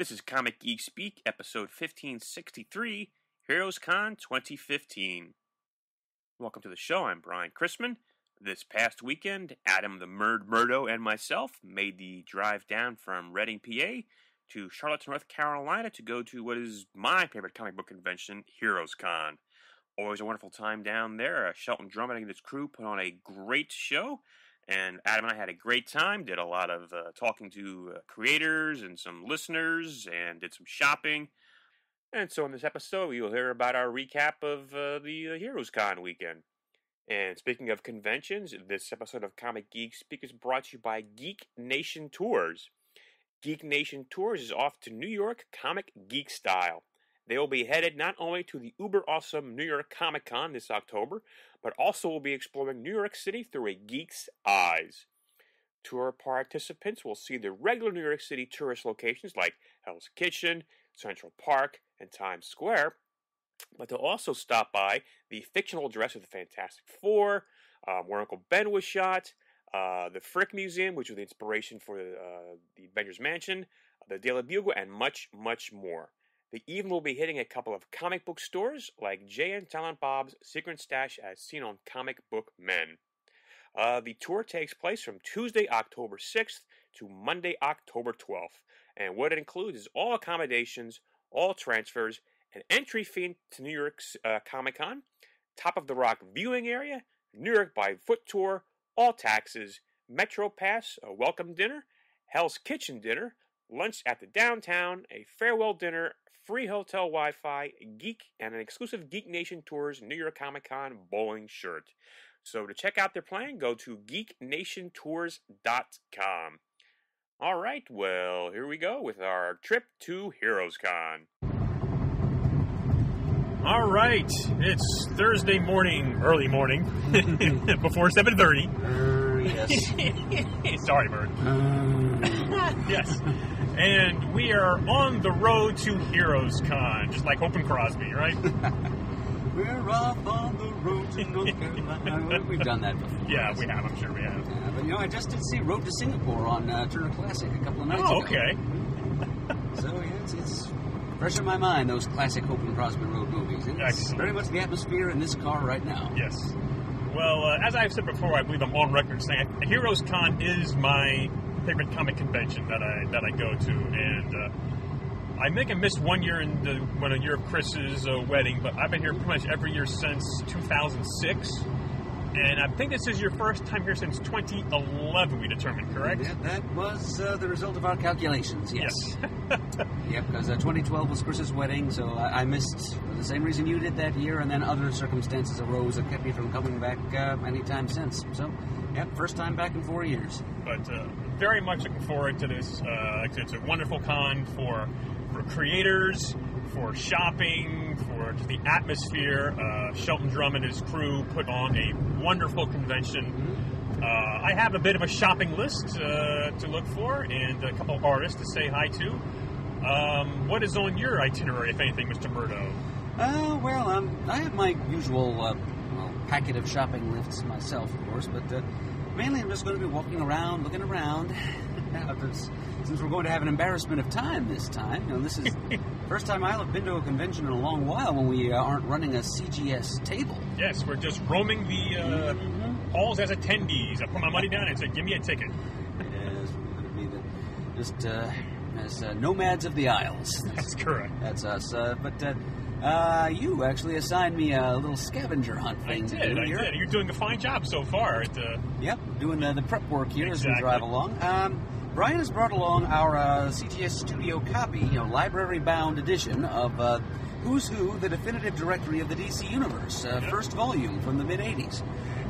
This is Comic Geek Speak, episode 1563, Heroes Con 2015. Welcome to the show. I'm Brian Chrisman. This past weekend, Adam the Murd Murdo and myself made the drive down from Reading, PA to Charlotte, North Carolina to go to what is my favorite comic book convention, Heroes Con. Always a wonderful time down there. Shelton Drummond and his crew put on a great show. And Adam and I had a great time, did a lot of talking to creators and some listeners, and did some shopping. And so in this episode, you'll hear about our recap of the Heroes Con weekend. And speaking of conventions, this episode of Comic Geek Speak is brought to you by Geek Nation Tours. Geek Nation Tours is off to New York Comic Geek style. They will be headed not only to the uber-awesome New York Comic Con this October, but also will be exploring New York City through a geek's eyes. Tour participants will see the regular New York City tourist locations like Hell's Kitchen, Central Park, and Times Square, but they'll also stop by the fictional address of the Fantastic Four, where Uncle Ben was shot, the Frick Museum, which was the inspiration for the Avengers Mansion, the Daily Bugle, and much, much more. They even will be hitting a couple of comic book stores like Jay and Silent Bob's Secret Stash as seen on Comic Book Men. The tour takes place from Tuesday, October 6th to Monday, October 12th. And what it includes is all accommodations, all transfers, an entry fee to New York's Comic Con, Top of the Rock viewing area, New York by foot tour, all taxes, Metro Pass, a welcome dinner, Hell's Kitchen dinner, lunch at the downtown, a farewell dinner, free hotel Wi-Fi, geek, and an exclusive Geek Nation Tours New York Comic Con bowling shirt. So to check out their plan, go to geeknationtours.com. All right, well, here we go with our trip to Heroes Con. All right, it's Thursday morning, early morning, before 7:30. Yes. Sorry, Bird. Yes. And we are on the road to Heroes Con, just like Hope and Crosby, right? We're off on the road to North Carolina. We've done that before. Yeah, we have. I'm sure we have. Yeah, but, I just did see Road to Singapore on Turner Classic a couple of nights ago. Oh, okay. So, yeah, it's fresh in my mind, those classic Hope and Crosby road movies. And it's very much the atmosphere in this car right now. Yes. Well, as I've said before, I believe I'm on record saying Heroes Con is my favorite comic convention that I go to, and I think I missed one year in the year of Chris's wedding, but I've been here pretty much every year since 2006, and I think this is your first time here since 2011, we determined, correct? Yeah, that was the result of our calculations, yes. Yep, because 2012 was Chris's wedding, so I missed for the same reason you did that year, and then other circumstances arose that kept me from coming back any time since. So, yep, first time back in 4 years. But very much looking forward to this. It's a wonderful con for creators, for shopping, for just the atmosphere. Shelton Drummond and his crew put on a wonderful convention. I have a bit of a shopping list to look for and a couple of artists to say hi to. What is on your itinerary, if anything, Mr. Murdo? I have my usual packet of shopping lists myself, of course, but mainly I'm just going to be walking around, looking around. Since we're going to have an embarrassment of time this time, this is the first time I'll have been to a convention in a long while when we aren't running a CGS table. Yes, we're just roaming the halls as attendees. I put my money down and said, give me a ticket. Yes, we're going to be as nomads of the aisles. That's correct. That's us. But you actually assigned me a little scavenger hunt thing. I did. You're doing a fine job so far. Yep, doing the prep work here as we drive along. Brian has brought along our CGS Studio copy, library-bound edition of Who's Who, the Definitive Directory of the DC Universe, first volume from the mid-'80s.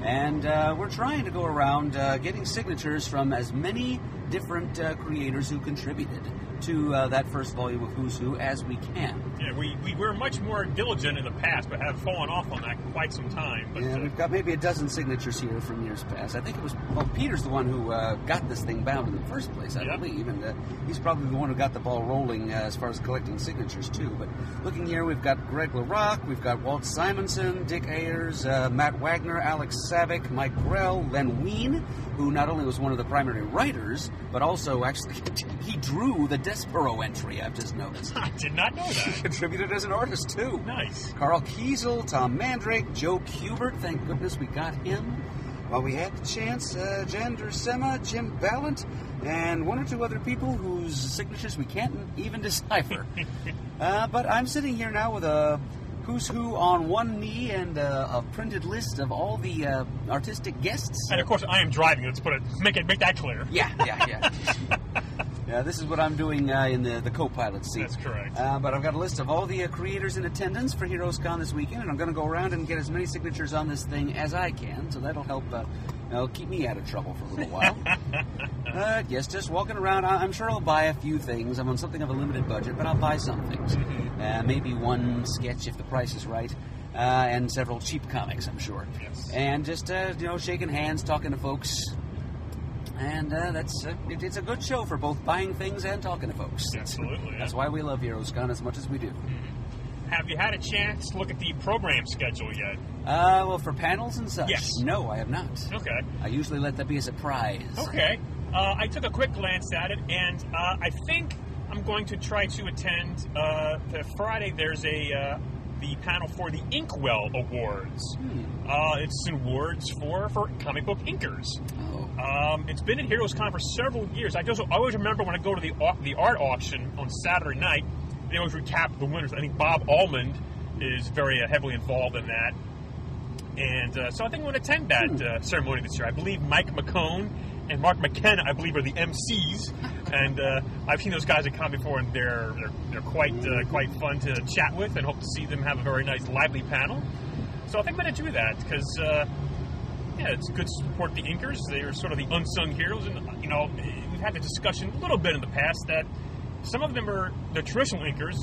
And we're trying to go around getting signatures from as many different creators who contributed to that first volume of Who's Who as we can. Yeah, we were much more diligent in the past, but have fallen off on that quite some time. But, yeah, we've got maybe a dozen signatures here from years past. I think it was, Peter's the one who got this thing bound in the first place, I believe, and he's probably the one who got the ball rolling as far as collecting signatures, too. But looking here, we've got Greg LaRocque, we've got Walt Simonson, Dick Ayers, Matt Wagner, Alex Savick, Mike Grell, Len Wein, who not only was one of the primary writers, but also actually he drew the Despero entry, I've just noticed. I did not know that. Contributed as an artist, too. Nice. Carl Kiesel, Tom Mandrake, Joe Kubert, thank goodness we got him. While we had the chance, Jan Dursema, Jim Ballant, and one or two other people whose signatures we can't even decipher. But I'm sitting here now with a who's who on one knee and a printed list of all the artistic guests. And of course, I am driving. Let's make that clear. Yeah. Yeah, this is what I'm doing in the co-pilot seat. That's correct. But I've got a list of all the creators in attendance for Heroes Con this weekend, and I'm going to go around and get as many signatures on this thing as I can, so that'll help keep me out of trouble for a little while. Yes, just walking around. I'm sure I'll buy a few things. I'm on something of a limited budget, but I'll buy some things. Maybe one sketch if the price is right, and several cheap comics, I'm sure. Yes. And just, shaking hands, talking to folks. And it's a good show for both buying things and talking to folks. Absolutely. That's why we love Heroes Con as much as we do. Have you had a chance to look at the program schedule yet? Well, for panels and such? Yes. No, I have not. Okay. I usually let that be a surprise. Okay. I took a quick glance at it, and I think I'm going to try to attend the Friday. There's the panel for the Inkwell Awards. It's awards for comic book inkers. It's been at Heroes Con for several years. I always remember when I go to the art auction on Saturday night, they always recap the winners. I think Bob Almond is very heavily involved in that. And so I think I'm going to attend that ceremony this year. I believe Mike McCone and Mark McKenna, I believe, are the MCs. And I've seen those guys at con before, and they're quite fun to chat with, and hope to see them have a very nice, lively panel. So I think I'm going to do that, because it's good to support the inkers. They're sort of the unsung heroes, and we've had the discussion a little bit in the past that some of them are the traditional inkers,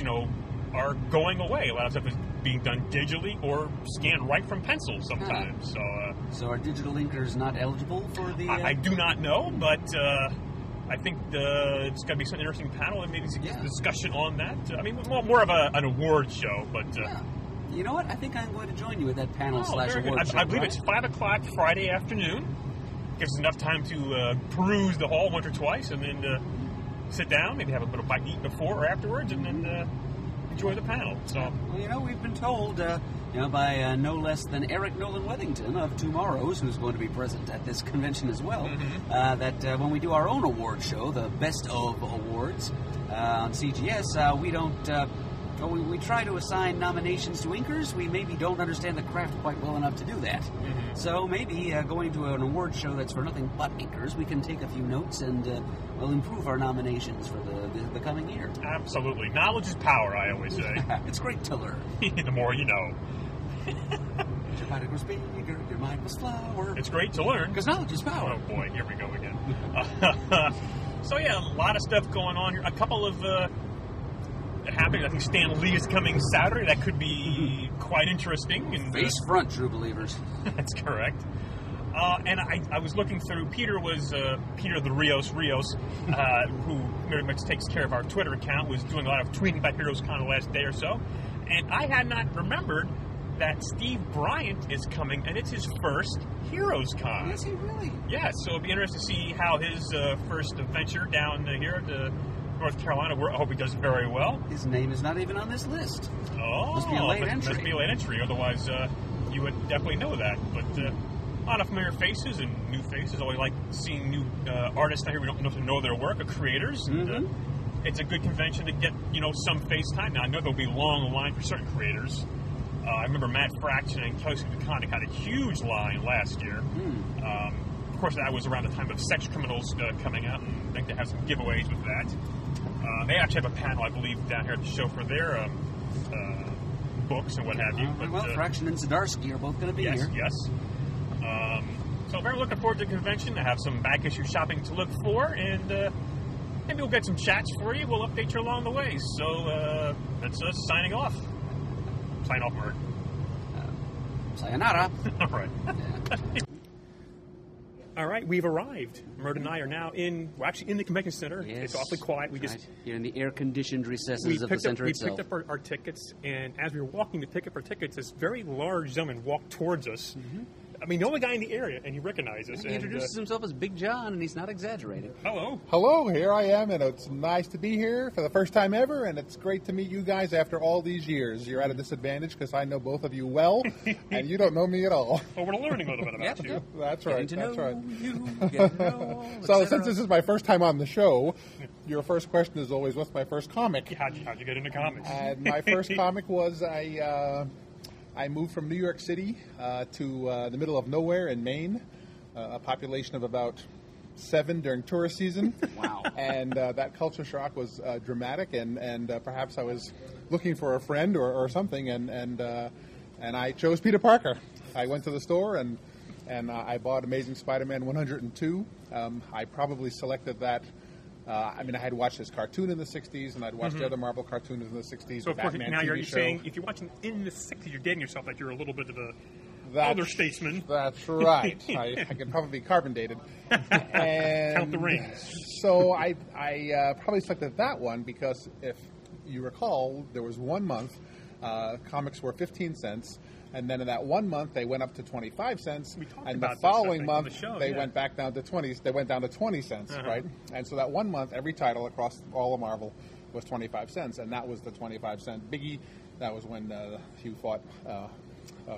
are going away. A lot of stuff is being done digitally or scanned right from pencil sometimes. So are digital inkers not eligible for the... I do not know, but I think it's going to be some interesting panel and maybe some discussion on that. More of an award show, but... You know what? I think I'm going to join you at that panel /award show. I believe it's 5 o'clock Friday afternoon. Gives us enough time to peruse the hall once or twice, and then sit down, maybe have a little bite to eat before or afterwards, and then enjoy the panel. So, well, we've been told, by no less than Eric Nolan Weddington of Tomorrows, who's going to be present at this convention as well, that when we do our own award show, the Best of Awards on CGS, we don't. We try to assign nominations to inkers. We maybe don't understand the craft quite well enough to do that. So maybe going to an award show that's for nothing but inkers, we can take a few notes and we'll improve our nominations for the coming year. Absolutely. Knowledge is power, I always say. It's great to learn. The more you know. Your body grows bigger, your mind was flower. It's great to learn. Because knowledge is power. Oh boy, here we go again. So a lot of stuff going on here. A couple of... happening. I think Stan Lee is coming Saturday. That could be quite interesting. And, face front, true believers. That's correct. And I was looking through. Peter the Rios, who very much takes care of our Twitter account, was doing a lot of tweeting about Heroes Con the last day or so. And I had not remembered that Steve Bryant is coming, and it's his first Heroes Con. Is he really? Yeah, so it'll be interesting to see how his first adventure down here to North Carolina. I hope he does very well. His name is not even on this list. Oh, must be a late entry. Must be a late entry. Otherwise, you would definitely know that. But a lot of familiar faces and new faces. Always like seeing new artists out here. We don't know their work, or creators. And, it's a good convention to get some face time. Now I know there'll be long line for certain creators. I remember Matt Fraction and Kelsey DeConnick had a huge line last year. Of course, that was around the time of Sex Criminals coming out, and I think they have some giveaways with that. They actually have a panel, I believe, down here at the show for their books and what have you. But, Fraction and Zdarsky are both going to be here. Yes. So very looking forward to the convention. I have some back issue shopping to look for, and maybe we'll get some chats for you. We'll update you along the way. So that's us signing off. Sign off, Murd. Sayonara. All right. All right, we've arrived. Murd and I are now in the convention center. Yes, it's awfully quiet. Here in the air-conditioned recesses of the center itself. We picked up our tickets, and as we were walking to pick up our tickets, this very large gentleman walked towards us. I mean, the only guy in the area, and he recognizes. He introduces himself as Big John, and he's not exaggerating. Hello. Hello, here I am, and it's nice to be here for the first time ever, and it's great to meet you guys after all these years. You're at a disadvantage because I know both of you well, and you don't know me at all. Well, we're learning a little bit about you. That's right, Getting to that's know right. you, getting to know, So etc. since this is my first time on the show, your first question is always, what's my first comic? How'd you get into comics? And my first comic was I moved from New York City to the middle of nowhere in Maine, a population of about 7 during tourist season. Wow. And that culture shock was dramatic, and perhaps I was looking for a friend or something, and I chose Peter Parker. I went to the store and I bought Amazing Spider-Man 102. I probably selected that. I had watched his cartoon in the 60s, and I'd watched the other Marvel cartoons in the 60s. So, of course, Batman now TV you're show. saying if you're watching in the 60s, you're dating yourself like you're a little bit of a older statesman. That's right. I could probably be carbon dated. And Count the rings. So I probably selected that one because if you recall, there was 1 month comics were 15 cents. And then in that 1 month, they went up to 25 cents. We talked and about the this, I following think, on month, the show, they yeah. went back down to 20. They went down to 20 cents, right? And so that 1 month, every title across all of Marvel was 25 cents, and that was the 25-cent biggie. That was when Hugh fought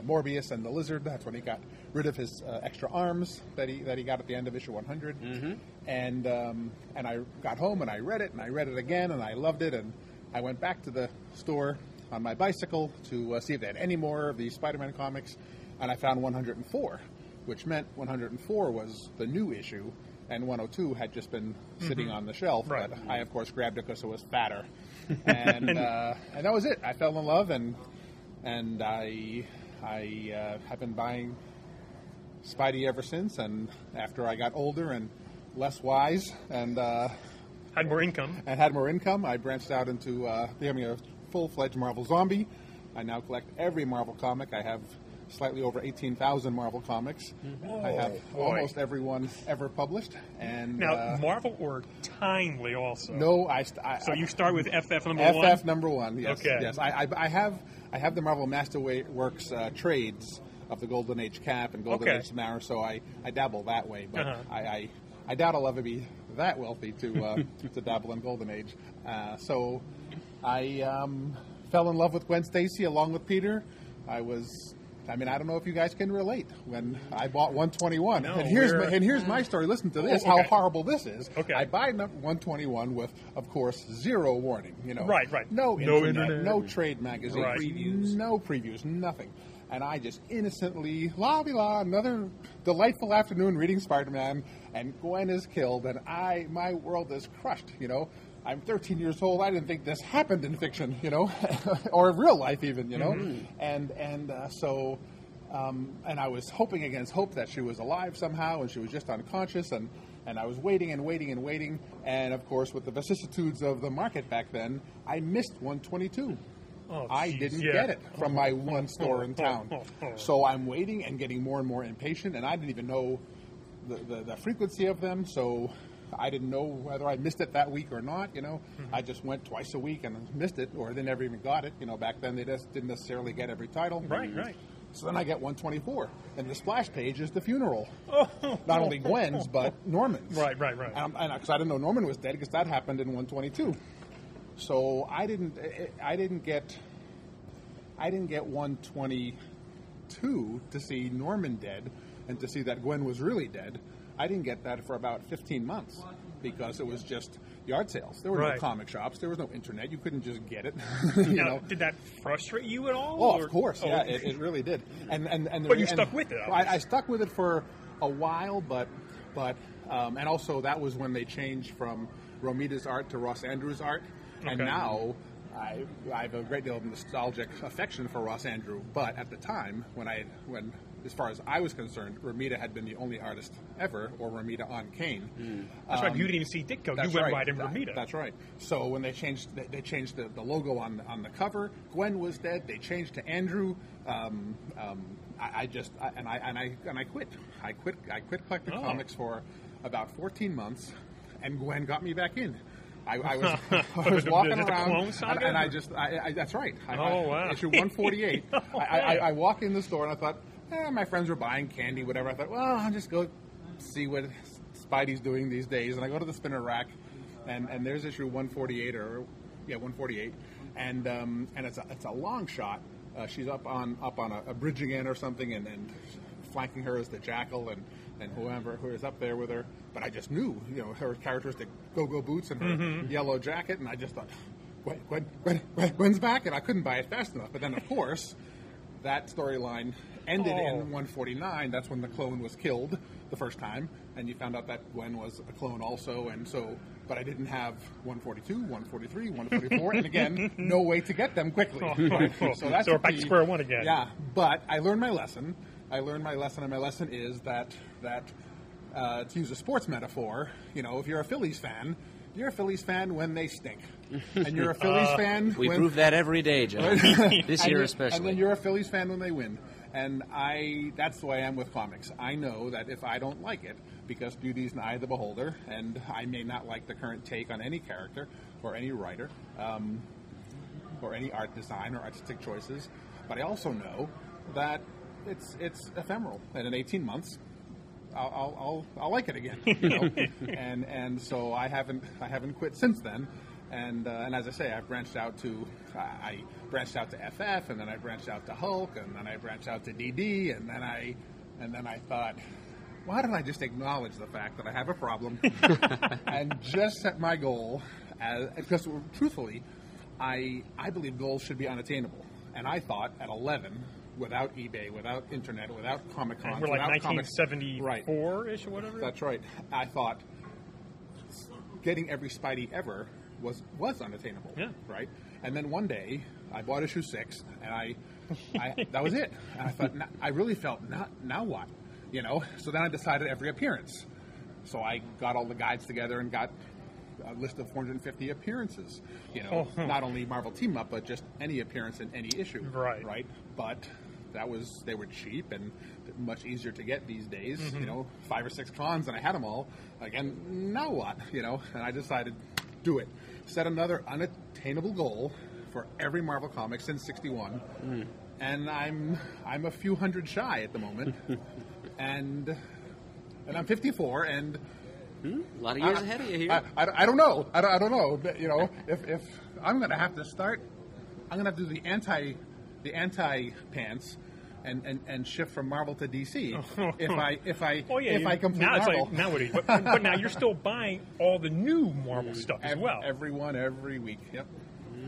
Morbius and the Lizard. That's when he got rid of his extra arms that he got at the end of issue 100. Mm-hmm. And I got home and I read it again, and I loved it. And I went back to the store on my bicycle to see if they had any more of these Spider-Man comics, and I found 104, which meant 104 was the new issue, and 102 had just been sitting on the shelf. Right. But I, of course, grabbed it because it was fatter, and that was it. I fell in love, and I have been buying Spidey ever since. And after I got older and less wise, and Had more income. I branched out into becoming a full-fledged Marvel zombie. I now collect every Marvel comic. I have slightly over 18,000 Marvel comics. I have almost every one ever published. And Now, Marvel or Timely also? no, So you start with FF number 1? FF number 1. Yes, Okay. yes. I have the Marvel Masterworks trades of the Golden Age Cap and Golden Age Samara, so I dabble that way. But I doubt I'll ever be that wealthy to dabble in Golden Age. So I fell in love with Gwen Stacy along with Peter. I don't know if you guys can relate. When I bought 121, No, and here's my story. Listen to this. Oh, okay. How horrible this is. Okay. I buy 121 with, of course, zero warning. Right. No internet, no trade magazine, Right. no previews, nothing. And I just innocently, another delightful afternoon reading Spider-Man, and Gwen is killed, and my world is crushed. I'm 13 years old. I didn't think this happened in fiction, or in real life even, Mm-hmm. And I was hoping against hope that she was alive somehow, and she was just unconscious, and I was waiting, and of course, with the vicissitudes of the market back then, I missed 122. Oh, I geez, didn't yeah. get it from my one store in town. So I'm waiting and getting more and more impatient, and I didn't even know the frequency of them, so I didn't know whether I missed it that week or not, I just went twice a week and missed it, or they never even got it. Back then they just didn't necessarily get every title. Right. So then I get 124, and the splash page is the funeral. Not only Gwen's, but Norman's. Right. And because I didn't know Norman was dead, because that happened in 122. So I didn't get 122 to see Norman dead and to see that Gwen was really dead. I didn't get that for about 15 months because it was just yard sales. There were no comic shops. There was no internet. You couldn't just get it. Now, did that frustrate you at all? Oh, of course. Yeah, it really did. But you stuck with it. I stuck with it for a while, but and also that was when they changed from Romita's art to Ross Andru's art. And now I have a great deal of nostalgic affection for Ross Andru. But at the time, when as far as I was concerned, Romita had been the only artist ever, or Romita on Kane. That's right. You didn't even see Ditko. You went right in Romita. That's right. So when they changed the logo on the cover, Gwen was dead. They changed to Andrew. I quit. I quit collecting comics for about 14 months, and Gwen got me back in. I was walking around, and that's right. Wow. Issue 148. I walked in the store, and I thought, my friends were buying candy, whatever. I thought, well, I'll just go see what Spidey's doing these days. And I go to the spinner rack, and there's issue 148 148, and it's a long shot. She's up on a bridge again or something, and flanking her is the Jackal and who is up there with her. But I just knew, her characteristic go-go boots and her yellow jacket, and I just thought, Gwen's back, and I couldn't buy it fast enough. But then, of course, that storyline ended in 149. That's when the clone was killed the first time, and you found out that Gwen was a clone also, and so... But I didn't have 142, 143, 144, and again, no way to get them quickly. So we're back to square one again. Yeah, but I learned my lesson. And my lesson is that to use a sports metaphor, if you're a Phillies fan, you're a Phillies fan when they stink. And you're a Phillies fan We prove that every day, John. This year especially. And then you're a Phillies fan when they win. And that's the way I am with comics. I know that if I don't like it, because beauty's in the eye of the beholder, and I may not like the current take on any character or any writer, or any art design or artistic choices, but I also know that it's ephemeral, and in 18 months, I'll like it again. And so I haven't quit since then. And as I say, I've branched out to FF, and then I branched out to Hulk, and then I branched out to DD, and then I thought, why don't I just acknowledge the fact that I have a problem and just set my goal because truthfully, I believe goals should be unattainable, and I thought at 11, without eBay, without internet, without Comic-Con, we're like without 1974-ish or whatever. That's right. I thought getting every Spidey ever was unattainable. Yeah. Right. And then one day I bought issue 6, and I that was it. And I thought, I really felt, now what? So then I decided every appearance. So I got all the guides together and got a list of 450 appearances. Not only Marvel Team Up, but just any appearance in any issue. Right. Right. But they were cheap and much easier to get these days. 5 or 6 cons, and I had them all. Again, now what? And I decided, do it. Set another unattainable goal for every Marvel comic since '61, and I'm a few hundred shy at the moment, and I'm 54, and a lot of years ahead of you here. I don't know. I don't know. But, if I'm going to have to start, I'm going to have to do the anti pants. And shift from Marvel to DC if I complete Marvel. Now what do you? But now you're still buying all the new Marvel stuff as well. Every week. Yep.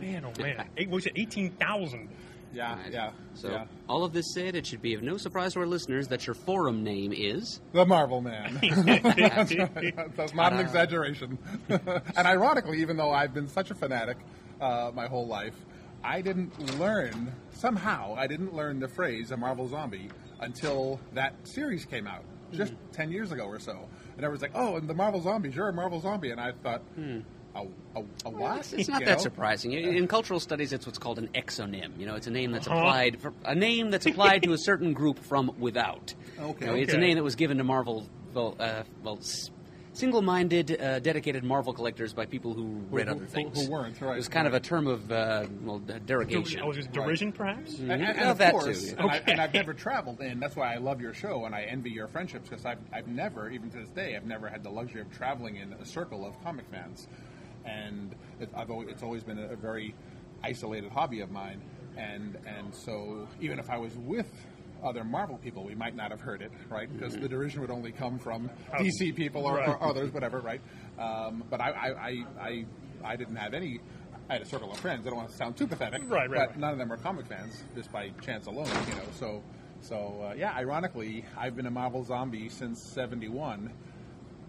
Man, oh man, was it 18,000? Yeah. So all of this said, it should be of no surprise to our listeners that your forum name is The Marvel Man. That's not an exaggeration. And ironically, even though I've been such a fanatic my whole life, I didn't learn the phrase a Marvel zombie until that series came out, just 10 years ago or so. And everyone's like, oh, and the Marvel zombies, you're a Marvel zombie. And I thought, a what? It's not that surprising. In cultural studies, it's what's called an exonym. It's a name that's applied to a certain group from without. Okay. It's a name that was given to Marvel, single-minded, dedicated Marvel collectors by people who read other things. Who weren't, right. It was kind of a term of derogation. Derision, perhaps? And of that course, too. And I've never traveled in. That's why I love your show, and I envy your friendships, because I've never, even to this day, I've never had the luxury of traveling in a circle of comic fans. And it's always been a very isolated hobby of mine. And so even if I was with other Marvel people, we might not have heard it, right? Because the derision would only come from DC people or others, whatever, right? But I didn't have any. I had a circle of friends. I don't want to sound too pathetic, but none of them were comic fans, just by chance alone, So ironically, I've been a Marvel zombie since '71,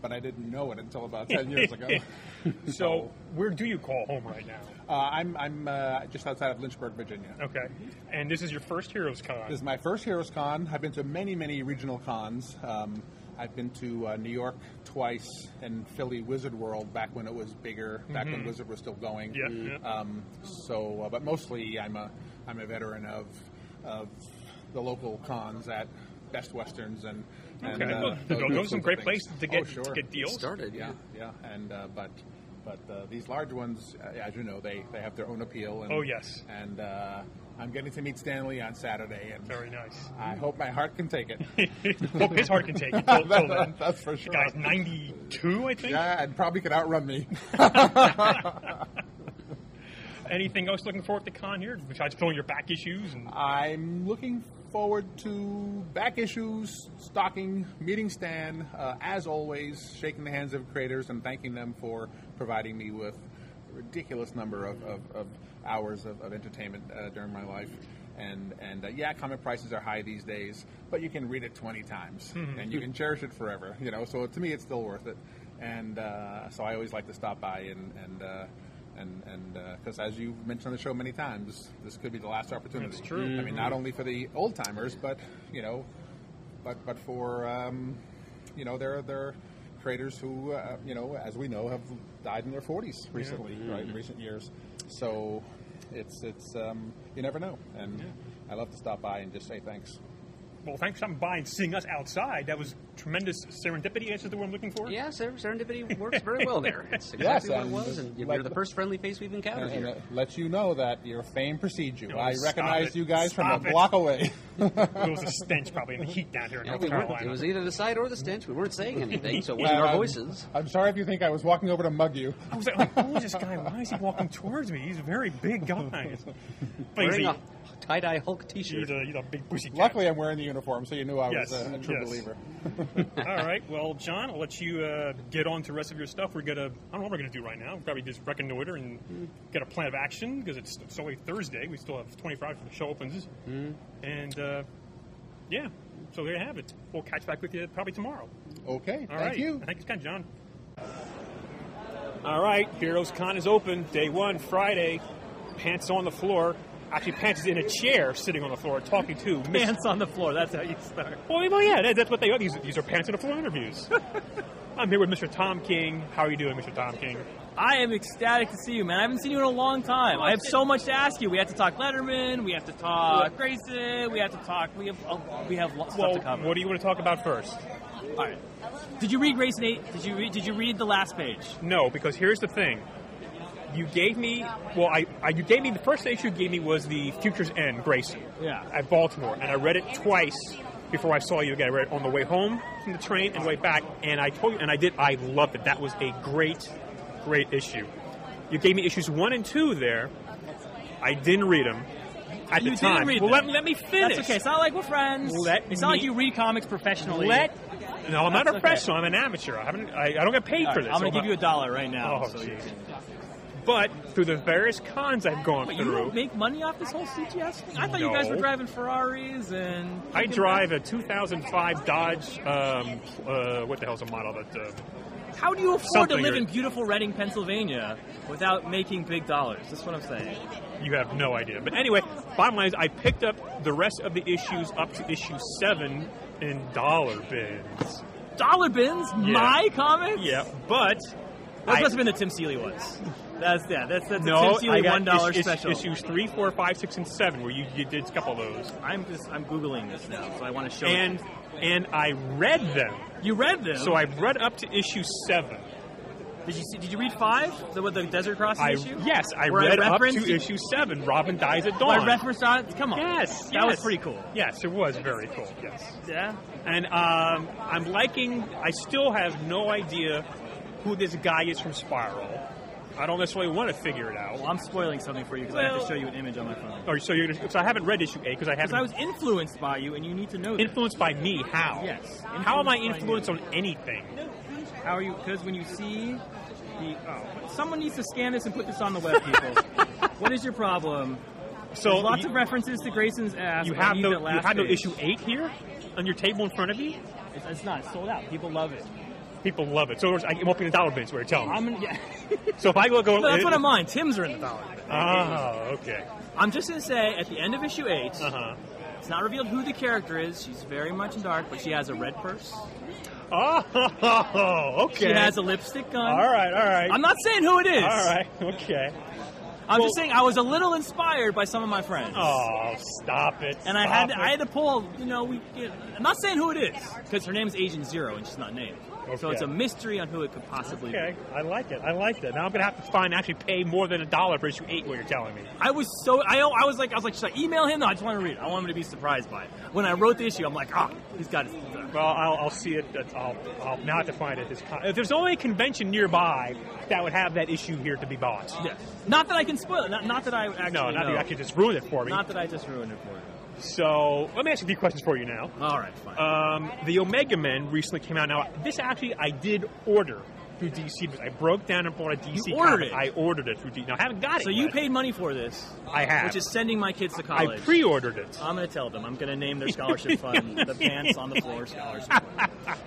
but I didn't know it until about 10 years ago. So where do you call home right now? I'm just outside of Lynchburg, Virginia. Okay. And this is your first Heroes Con? This is my first Heroes Con. I've been to many, many regional cons. I've been to New York twice and Philly Wizard World back when it was bigger, back when Wizard was still going. Yeah. But mostly I'm a veteran of the local cons at Best Westerns and those are some great places to get deals. Started, yeah. And But these large ones, as you know, they have their own appeal. And, Oh, yes. And I'm getting to meet Stanley on Saturday, and Very nice. I hope my heart can take it. Hope his heart can take it. Till then. That's for sure. The guy's 92, I think. Yeah, and probably could outrun me. Anything else looking forward to con here besides filling your back issues? I'm looking forward to back issues, stocking, meeting Stan, as always, shaking the hands of creators and thanking them for providing me with a ridiculous number of hours of entertainment during my life. And yeah, comic prices are high these days, but you can read it 20 times and you can cherish it forever. So to me, it's still worth it. And so I always like to stop by and because as you've mentioned on the show many times, this could be the last opportunity. That's true. I mean, not only for the old timers, but but for there are creators who as we know have died in their 40s recently, right, in recent years. So it's you never know, and I love to stop by and just say thanks. Well, thanks for stopping by and seeing us outside. That was tremendous serendipity. Answers the word I'm looking for. Yeah, serendipity works very well there. It's exactly what it was, and you're the first friendly face we've encountered and here. it lets you know that your fame precedes you. No, I stop recognized it. you guys Stop from a it. block away. It was a stench probably in the heat down here in North Carolina. It was either the sight or the stench. We weren't saying anything, so it wasn't our voices. I'm sorry if you think I was walking over to mug you. I was like, who is this guy? Why is he walking towards me? He's a very big guy. Wearing a tie-dye Hulk T-shirt. He's a big pussy cat. Luckily, I'm wearing the uniform, so you knew I Yes, was a true yes. believer. All right. Well, John, I'll let you get on to the rest of your stuff. I don't know what we're going to do right now. We'll probably just reconnoiter and get a plan of action because it's only Thursday. We still have 24 hours before the show opens. And, yeah, so there you have it. We'll catch back with you probably tomorrow. Okay, All thank right. you. Thanks, John. All right, Heroes Con is open. Day 1, Friday. Pants on the floor. Actually, Pants is in a chair sitting on the floor talking to Miss... Pants on the floor. That's how you start. Well, yeah, that's what they are. These are Pants on the floor interviews. I'm here with Mr. Tom King. How are you doing, Mr. Tom King? I am ecstatic to see you, man. I haven't seen you in a long time. I have so much to ask you. We have to talk Letterman. We have to talk Grayson. We have to talk. We have stuff to cover. What do you want to talk about first? All right. Did you read Grayson 8? Did you read the last page? No, because here's the thing. You gave me, the first issue you gave me was the Future's End, Grayson. Yeah. At Baltimore. And I read it twice before I saw you again. I read it on the way home from the train and the way back. And I told you, I loved it. That was a great issue. You gave me issues 1 and 2 there. I didn't read them at the time. Didn't read well, them. let me finish. That's okay. It's not like we're friends. It's not like you read comics professionally. No, I'm not a professional. I'm an amateur. I don't get paid for this. I'm going to give you $1 right now. Oh, jeez. But through the various cons I've gone through... You don't make money off this whole CGS thing? I thought you guys were driving Ferraris and... I drive a 2005 Dodge, what the hell's the model that... How do you afford to live in beautiful Reading, Pennsylvania without making big dollars? That's what I'm saying. You have no idea. But anyway, bottom line is I picked up the rest of the issues up to issue 7 in dollar bins. Dollar bins? Yeah. My comics? Yeah, but... That must have been the Tim Seeley ones. That's the no, Tim Seeley $1 special. Issues 3, 4, 5, 6, and 7, where you did a couple of those. I'm Googling this now, so I want to show you. And I read them. You read them? So I read up to issue 7. Did you read 5? The Desert Crossing issue? Yes, I read up to issue 7. Robin dies at dawn. I referenced on it? Come on. Yes. That was pretty cool. Yes, it was very cool. Yes. Yeah? And I'm liking, I still have no idea who this guy is from Spiral. I don't necessarily want to figure it out. Well, I'm spoiling something for you because I have to show you an image on my phone. Oh, so I haven't read issue 8 because I was influenced by you, and you need to know that. Influenced by me? How? Yes. How am I influenced on anything? How are you? Because when you see someone needs to scan this and put this on the web, people. What is your problem? So there's lots of references to Grayson's ass. You have no issue 8 here on your table in front of you? It's not. It's sold out. People love it. People love it. So I'm opening the dollar bins where you're telling me. Yeah. So if I go... No, that's what I'm on. Tim's are in the dollar bin. Oh, okay. I'm just going to say, at the end of issue 8, it's not revealed who the character is. She's very much in dark, but she has a red purse. Oh, okay. She has a lipstick gun. All right. I'm not saying who it is. All right, okay. I'm just saying I was a little inspired by some of my friends. Oh, stop it. And I had to pull, I'm not saying who it is, because her name's Agent Zero, and she's not named. Okay. So it's a mystery on who it could possibly be. Okay, I like it. Now I'm gonna have to actually pay more than $1 for issue 8. What you're telling me? I was like, should I email him? No, I just want to read it. I want him to be surprised by it. When I wrote the issue, I'm like, he's got it. Well, I'll see it. I'll now have to find it. If there's only a convention nearby that would have that issue here to be bought. Yeah. Not that I can spoil it. Not that I actually. No, not that you actually just ruin it for me. Not that I just ruined it for you. So let me ask you a few questions for you now. All right, fine. The Omega Men recently came out. Now, this actually I did order through DC. I broke down and bought a DC You ordered comic. it? I ordered it through DC. Now, I haven't got it So yet. you paid money for this. I have. Which is sending my kids to college. I pre-ordered it. I'm going to tell them. I'm going to name their scholarship fund the Pants on the Floor Scholarship Fund.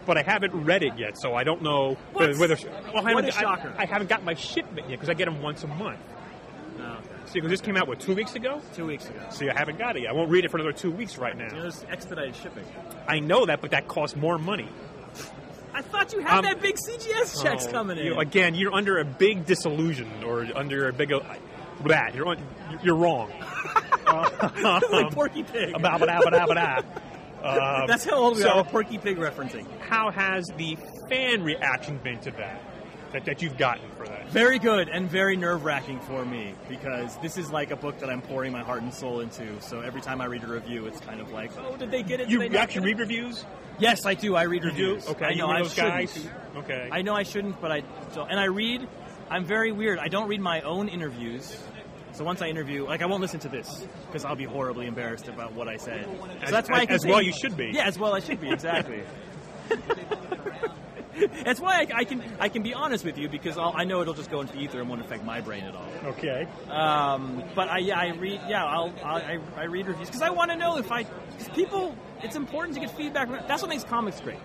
But I haven't read it yet, so I don't know What? whether. What a shocker. I haven't got my shipment yet because I get them once a month. Oh, okay. See, because this came out, 2 weeks ago? 2 weeks ago. See, I haven't got it yet. I won't read it for another 2 weeks right now. There's expedited shipping. I know that, but that costs more money. I thought you had that big CGS checks coming in. Again, you're under a big disillusion, or under a big... You're wrong. Like Porky Pig. That's how old we are. Porky Pig referencing. How has the fan reaction been to that you've gotten for that? Very good and very nerve-wracking for me, because this is like a book that I'm pouring my heart and soul into. So every time I read a review, it's kind of like, oh, did they get it? You actually read reviews? Yes, I do. I read reviews. Okay, I know you're one I of those guys. shouldn't. Okay. I know I shouldn't, but I don't. And I read. I'm very weird. I don't read my own interviews. So once I interview, I won't listen to this because I'll be horribly embarrassed about what I said. So that's why well you should be. Yeah, as well I should be, exactly. That's why I can be honest with you, because I know it'll just go into ether and won't affect my brain at all. Okay. But I read. Yeah, I read reviews because I want to know because people. It's important to get feedback. That's what makes comics great.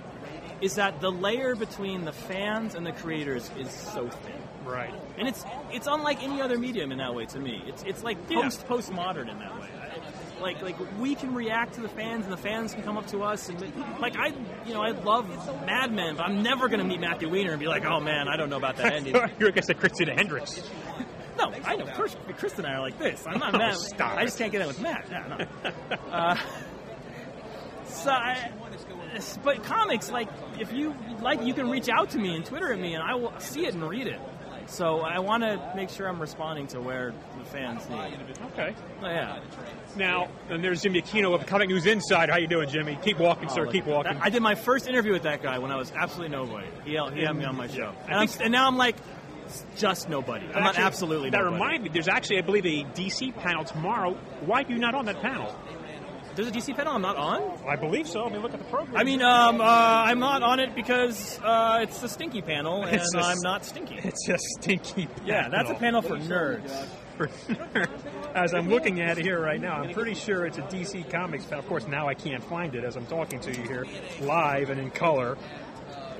Is that the layer between the fans and the creators is so thin. Right. And it's unlike any other medium in that way to me. It's like postmodern in that way. Like we can react to the fans, and the fans can come up to us, and I love Mad Men, but I'm never going to meet Matthew Weiner and be like, oh man, I don't know about that ending. You're against Christina Hendricks. No, I know. Chris and I are like this. I'm not mad. Stop I just can't get in with Matt. Yeah, no. But comics, if you like, you can reach out to me and Twitter at me, and I will see it and read it. So I want to make sure I'm responding to where the fans need. Okay. Oh, yeah. Now, and there's Jimmy Aquino of Comic News Inside. How you doing, Jimmy? Keep walking, sir. Keep walking. I did my first interview with that guy when I was absolutely nobody. He had me on my show. And now I'm like, just nobody. I'm not absolutely nobody. That reminds me, there's actually, I believe, a DC panel tomorrow. Why are you not on that panel? There's a DC panel I'm not on? I believe so. I mean, look at the program. I mean, I'm not on it because it's a stinky panel, and I'm not stinky. It's a stinky panel. Yeah, that's a panel for nerds. As I'm looking at it here right now, I'm pretty sure it's a DC Comics panel. Of course, now I can't find it as I'm talking to you here, live and in color.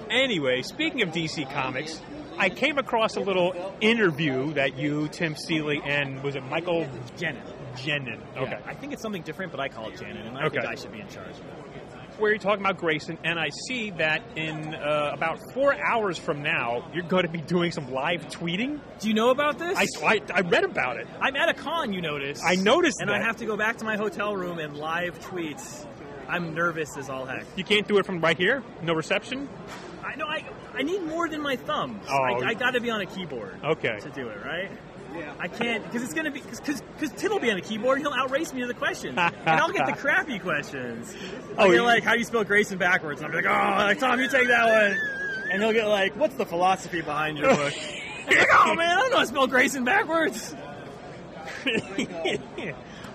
Anyway, speaking of DC Comics, I came across a little interview that you, Tim Seeley, and was it Michael Jenin. Okay. Yeah, I think it's something different, but I call it Janet, and I think I should be in charge of it. Where you're talking about Grayson, and I see that in about 4 hours from now, you're going to be doing some live tweeting. Do you know about this? I read about it. I'm at a con, you notice. I noticed and that. I have to go back to my hotel room and live tweets. I'm nervous as all heck. You can't do it from right here? No reception? I know. I need more than my thumbs. Oh. I got to be on a keyboard. Okay. To do it, right? I can't, because it's going to be, because Tim will be on the keyboard, he'll outrace me to the questions. And I'll get the crappy questions. You're like, how do you spell Grayson backwards? And I'll be like, Tom, you take that one. And he'll get like, what's the philosophy behind your book? And like, oh man, I don't know how to spell Grayson backwards.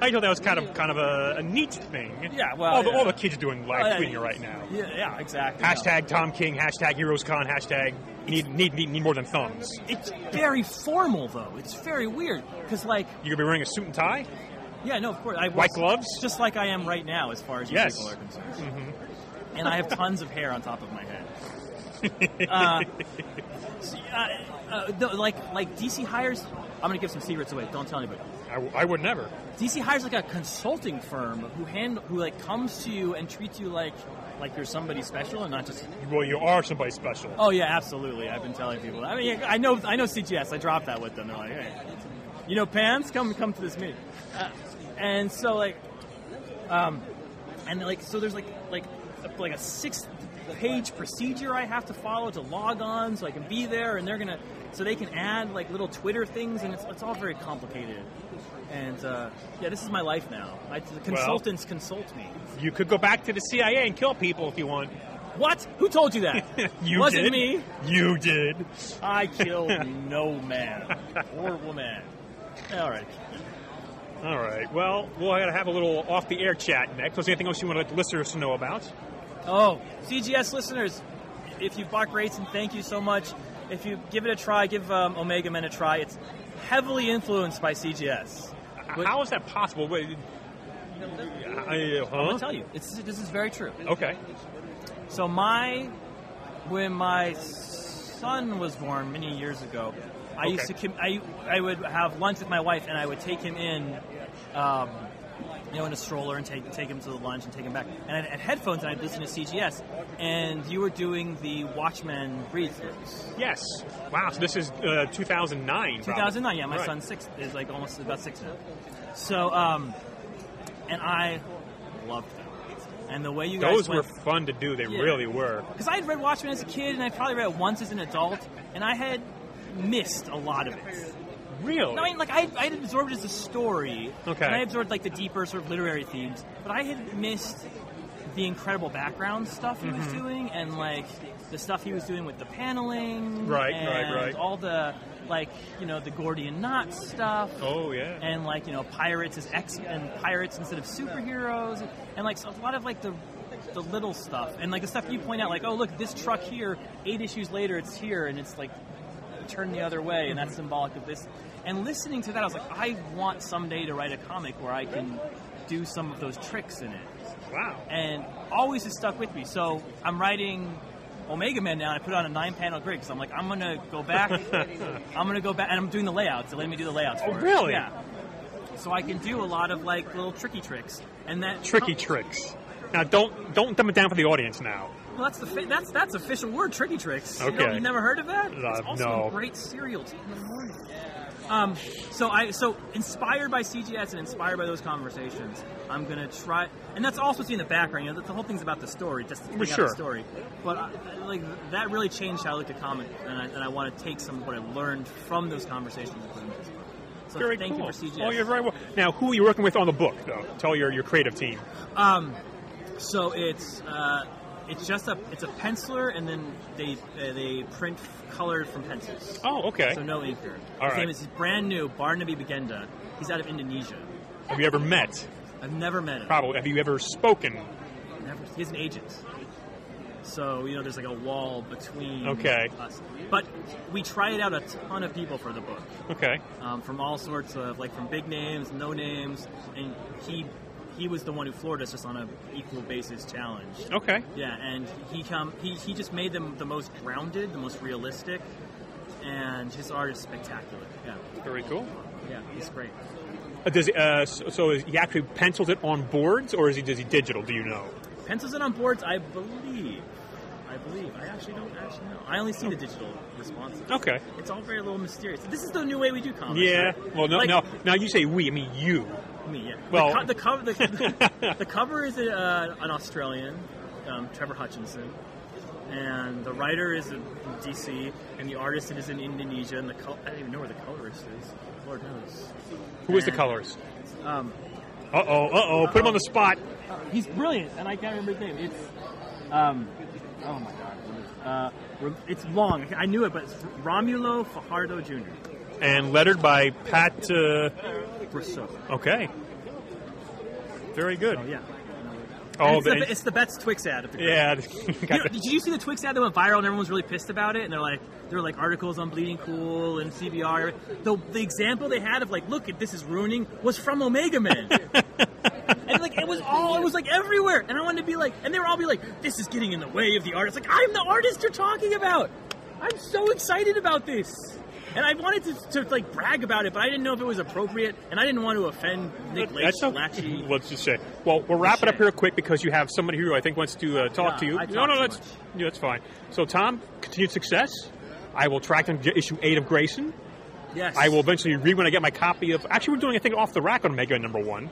I thought that was kind of a neat thing. Yeah, well, all the kids are doing live tweeting right now. Yeah, exactly. Hashtag Tom King, hashtag HeroesCon, hashtag need more than thumbs. It's very formal though. It's very weird because you gonna be wearing a suit and tie? Yeah, no, of course. White gloves, just like I am right now, as far as you people are concerned. Mm-hmm. And I have tons of hair on top of my head. Like DC hires. I'm going to give some secrets away. Don't tell anybody. I would never. DC hires a consulting firm who comes to you and treats you like you're somebody special and not just. Well, you are somebody special. Oh yeah, absolutely. I've been telling people. I mean, I know CGS. I dropped that with them. They're like, hey, Pants, come to this meeting. And so so there's like a page procedure I have to follow to log on so I can be there, and so they can add like little Twitter things, and it's all very complicated. And this is my life now. The consultants consult me. You could go back to the CIA and kill people if you want. What? Who told you that? Wasn't me. You did. I killed no man or woman. All right. All right. Well, we'll have a little off-the-air chat next. Was there anything else you want to let the listeners know about? Oh, CGS listeners, if you've bought Grayson, thank you so much. If you give it a try, give Omega Men a try. It's heavily influenced by CGS. How is that possible? Wait, I'm going to tell you. This is very true. Okay. So when my son was born many years ago, I used to I would have lunch with my wife, and I would take him in, in a stroller, and take him to the lunch and take him back. And I had headphones, and I'd listen to CGS. And you were doing the Watchmen read-throughs. Yes. Wow. So this is 2009. 2009. Yeah. My son's 6 is like almost about 6 now. So, and I loved them. And the way you guys were fun to do. They really were. Because I had read Watchmen as a kid, and I probably read it once as an adult, and I had missed a lot of it. Really? No, I mean, like I had absorbed it as a story. Okay. And I absorbed like the deeper sort of literary themes, but I had missed the incredible background stuff he was doing, and like the stuff he was doing with the paneling, right. all the the Gordian knot stuff. Oh yeah. And pirates as pirates instead of superheroes, and like so a lot of like the little stuff, and like the stuff you point out, like, oh look, this truck here, 8 issues later it's here, and it's like turned the other way, and that's symbolic of this. And listening to that, I was like, I want someday to write a comic where I can do some of those tricks in it. Wow. And always has stuck with me. So I'm writing Omega Men now, and I put it on a 9-panel grid, because I'm like, I'm going to go back. And I'm doing the layouts. They're letting me do the layouts for it. Really? Yeah. So I can do a lot of like little tricky tricks. And that tricks. Now, don't dumb it down for the audience now. Well, that's official word, tricky tricks. Okay. You never heard of that? It's also no. a great cereal tea in the morning. So inspired by CGS and inspired by those conversations, I'm gonna try, and that's also what's in the background. The whole thing's about the story, just to bring out the story. But that really changed how I looked at comics, and I want to take some of what I learned from those conversations and put them into. So very thank cool. you for CGS. Oh, you're very well. Now, who are you working with on the book, though? Tell your creative team. So it's a penciler, and then they print colored from pencils. Oh, okay. So no inker. All His name is brand new, Barnaby Bagenda. He's out of Indonesia. Have you ever met? I've never met him. Probably. Have you ever spoken? Never. He has an agent. So, there's like a wall between us. But we tried out a ton of people for the book. Okay. From all sorts of, from big names, no names, and he was the one who floored us just on a equal basis challenge. Okay. Yeah, and he just made them the most grounded, the most realistic, and his art is spectacular. Yeah. Very cool. Yeah, he's great. So he actually pencils it on boards, or does he digital? Do you know? Pencils it on boards, I believe. I actually don't know. I only see the digital responses. Okay. It's all very a little mysterious. This is the new way we do comics. Yeah. Right? Well, no. Now you say we. I mean you. Me, yeah. Well, the cover is an Australian, Trevor Hutchinson, and the writer is in DC, and the artist is in Indonesia, and I don't even know where the colorist is. Lord knows. Who is the colorist? Put him on the spot. He's brilliant, and I can't remember his name. It's oh my god, it's long. I knew it, but it's Romulo Fajardo Jr. And lettered by Pat Brosseau. Okay. Very good. Oh, yeah. It's the Betts Twix ad. Yeah. Did you see the Twix ad that went viral and everyone was really pissed about it? And there were articles on Bleeding Cool and CBR. The example they had of look, this is ruining, was from Omega Men. And it was everywhere. And I wanted to be and they were all this is getting in the way of the artist. I'm the artist you're talking about. I'm so excited about this. And I wanted to brag about it, but I didn't know if it was appropriate, and I didn't want to offend Nick Lachey. Let's just say. Well, we'll wrap it up here quick because you have somebody who I think wants to talk to you. That's fine. So, Tom, continued success. I will track on issue 8 of Grayson. Yes. I will eventually read when I get my copy of. Actually, we're doing a thing off the rack on Omega #1.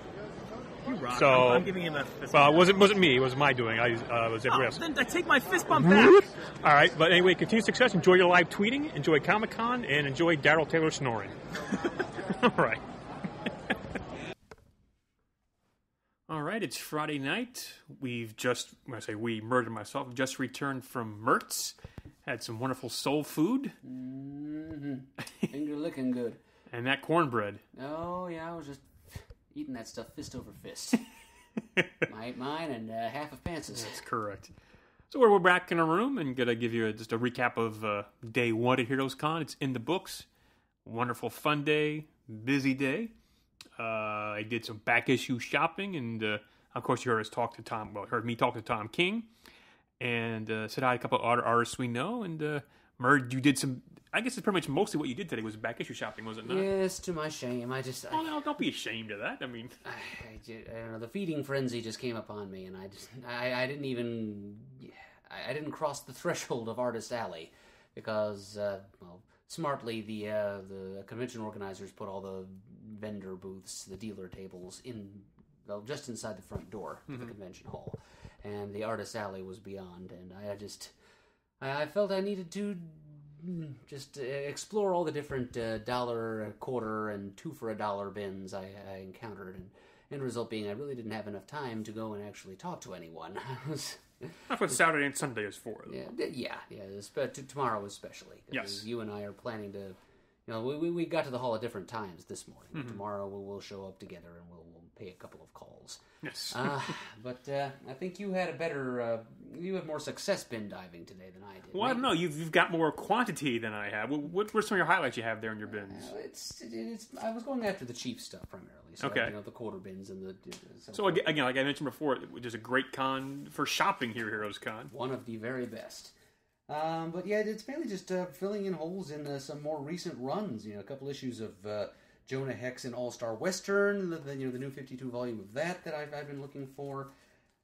You rock. So I'm giving him a fist well, bump. it wasn't me. It was my doing. It was everybody else. Then I take my fist bump back. All right, but anyway, continued success. Enjoy your live tweeting. Enjoy Comic-Con, and enjoy Daryl Taylor snoring. All right. All right, it's Friday night. We've just, when I say we, Murd and myself, just returned from Mertz. Had some wonderful soul food. Mm-hmm. Finger licking good. And that cornbread. Oh, yeah, I was just eating that stuff fist over fist. Mine and half of Pants's. That's correct. So we're back in our room and going to give you just a recap of day one at Heroes Con. It's in the books. Wonderful, fun day, busy day. I did some back issue shopping, and of course you heard us talk to Tom. Well, heard me talk to Tom King, and said hi to a couple of artists we know. And Murd, you did some. I guess it's pretty much mostly what you did today was back issue shopping, was it not? Yes, to my shame. Oh no, don't be ashamed of that. I mean, I don't know. The feeding frenzy just came upon me, and I didn't even. I didn't cross the threshold of Artist Alley because, smartly the convention organizers put all the vendor booths, the dealer tables, just inside the front door of the convention hall, and the Artist Alley was beyond. And I felt I needed to just explore all the different dollar, a quarter, and 2 for $1 bins I encountered, and end result being I really didn't have enough time to go and actually talk to anyone. that's what Saturday and Sunday is for. Yeah. Tomorrow especially. Yes. You and I are planning to. We got to the hall at different times this morning. Mm-hmm. Tomorrow we'll show up together and we'll pay a couple of calls. Yes. But I think you had you had more success bin diving today than I did. Well, I don't know. You've got more quantity than I have. What were some of your highlights you have there in your bins? I was going after the cheap stuff primarily. So, okay. The quarter bins and the. So again, like I mentioned before, which is a great con for shopping here, Heroes Con. One of the very best. But yeah, it's mainly just filling in holes in some more recent runs. A couple issues of Jonah Hex and All-Star Western, the new 52 volume of that I've been looking for.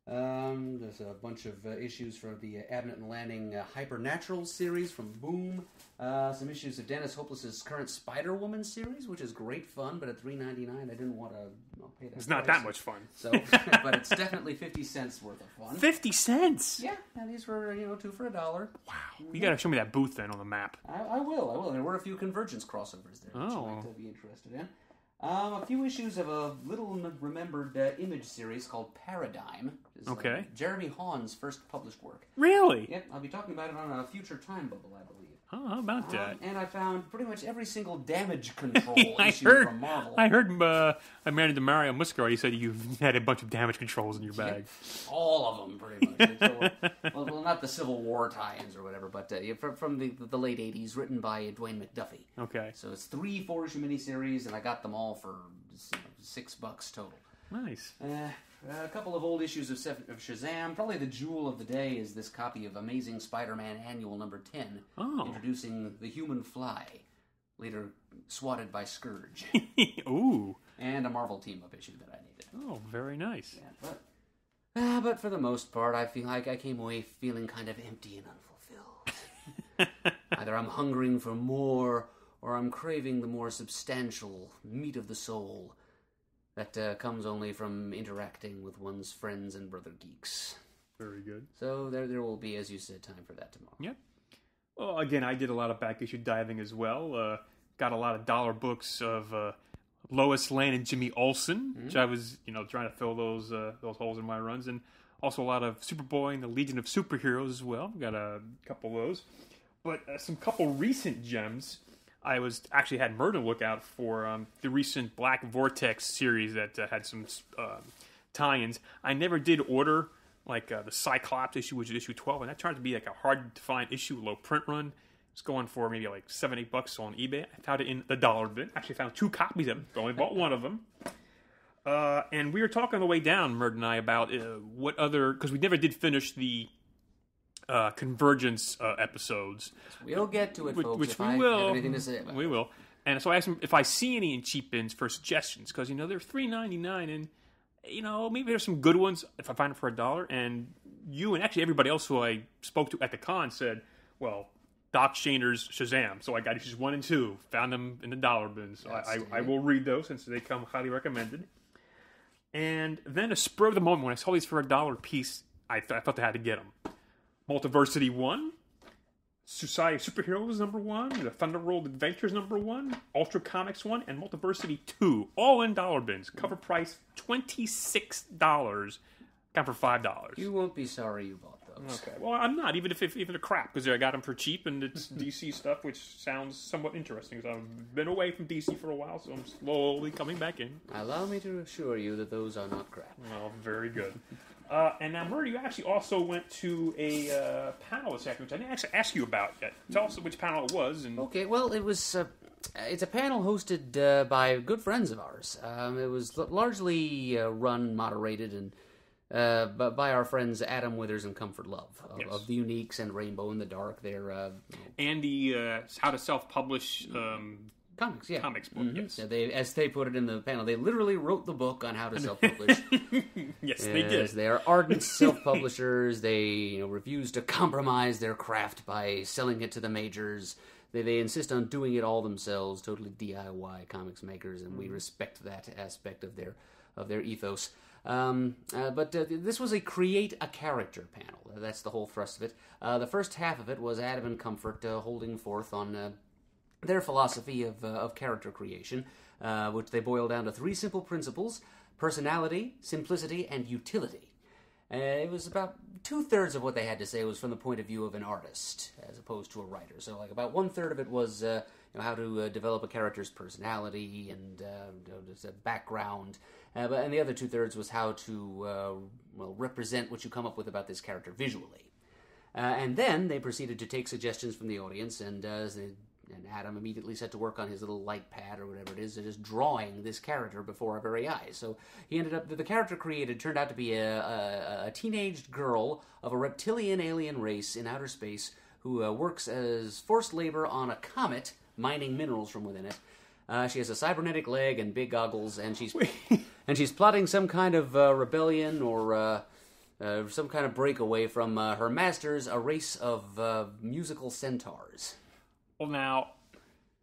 There's a bunch of issues from the Abnett and Lanning Hypernatural series from Boom. Some issues of Dennis Hopeless's current Spider-Woman series, which is great fun, but at $3.99 I didn't want to pay that. It's not that much fun. So, but it's definitely 50 cents worth of fun. 50 cents? Yeah, and these were 2 for $1. Wow. You got to show me that booth then on the map. I will. There were a few Convergence crossovers there that you might be interested in. A few issues of a little-remembered Image series called Paradigm. Which is, Jeremy Hawn's first published work. Really? Yep, I'll be talking about it on a future time bubble, I believe. Oh, how about that? And I found pretty much every single Damage Control issue from Marvel. I heard I married to Mario Muscar. He said you had a bunch of Damage Controls in your bag. Yep. All of them, pretty much. well, not the Civil War tie-ins or whatever, but from the late 80s, written by Dwayne McDuffie. Okay. So it's 3 4-issue miniseries, and I got them all for $6 total. Nice. A couple of old issues of Shazam. Probably the jewel of the day is this copy of Amazing Spider-Man Annual Number 10, introducing the Human Fly, later swatted by Scourge. Ooh. And a Marvel team-up issue that I needed. Oh, very nice. Yeah, but for the most part, I feel like I came away feeling kind of empty and unfulfilled. Either I'm hungering for more, or I'm craving the more substantial meat of the soul that comes only from interacting with one's friends and brother geeks. Very good. So there will be, as you said, time for that tomorrow. Yep. Well, again, I did a lot of back issue diving as well. Got a lot of dollar books of Lois Lane and Jimmy Olsen, which I was, trying to fill those holes in my runs, and also a lot of Superboy and the Legion of Superheroes as well. Got a couple of those, but some couple recent gems. I actually had Murd look out for the recent Black Vortex series that had some tie-ins. I never did order the Cyclops issue, which is issue 12, and that turned out to be like a hard-to-find issue, low print run. It's going for maybe like $7-8 on eBay. I found it in the dollar bin. Actually found 2 copies of it. Only bought one of them. And we were talking on the way down, Murd and I, about what other... Because we never did finish the Convergence episodes. We'll get to it, folks, which if we I will. have anything to say about we it. will. And so I asked him if I see any in cheap bins for suggestions, because, they're $3.99, and, maybe there's some good ones if I find them for $1. And you and actually everybody else who I spoke to at the con said, well, Doc Shaner's Shazam. So I got issues 1 and 2, found them in the dollar bin. So I will read those since they come highly recommended. And then a spur of the moment, when I saw these for $1 a piece, I thought they had to get them. Multiversity 1, Society of Superheroes number 1, the Thunderworld Adventures number 1, Ultra Comics 1, and Multiversity 2, all in dollar bins. Cover price $26, got for $5. You won't be sorry you bought those. Okay, well, I'm not, even if they're crap, because I got them for cheap, and it's DC stuff, which sounds somewhat interesting, because I've been away from DC for a while, so I'm slowly coming back in. Allow me to assure you that those are not crap. Well, very good. And now, Murd, you actually also went to a panel this afternoon, which I didn't actually ask you about yet. Tell us which panel it was. And... Okay, well, it was... it's a panel hosted by good friends of ours. It was largely run, moderated, and by our friends Adam Withers and Comfort Love of The Uniques and Rainbow in the Dark. They're and the How to Self-Publish comics, yeah. Comics book, yes. So as they put it in the panel, they literally wrote the book on how to self-publish. Yes, they did. They are ardent self-publishers. They refuse to compromise their craft by selling it to the majors. They insist on doing it all themselves, totally DIY comics makers, and we respect that aspect of their ethos. But this was a create a character panel. That's the whole thrust of it. The first half of it was Adam and Comfort holding forth on their philosophy of character creation, which they boil down to 3 simple principles: personality, simplicity, and utility. It was about 2/3 of what they had to say was from the point of view of an artist, as opposed to a writer. So, like, about 1/3 of it was how to develop a character's personality and just a background, and the other 2/3 was how to represent what you come up with about this character visually. And then they proceeded to take suggestions from the audience, and Adam immediately set to work on his little light pad or whatever it is, just drawing this character before our very eyes. So he ended up, the character created turned out to be a teenaged girl of a reptilian alien race in outer space who works as forced labor on a comet, mining minerals from within it. She has a cybernetic leg and big goggles, and she's plotting some kind of rebellion or some kind of breakaway from her masters, a race of musical centaurs. Well, now,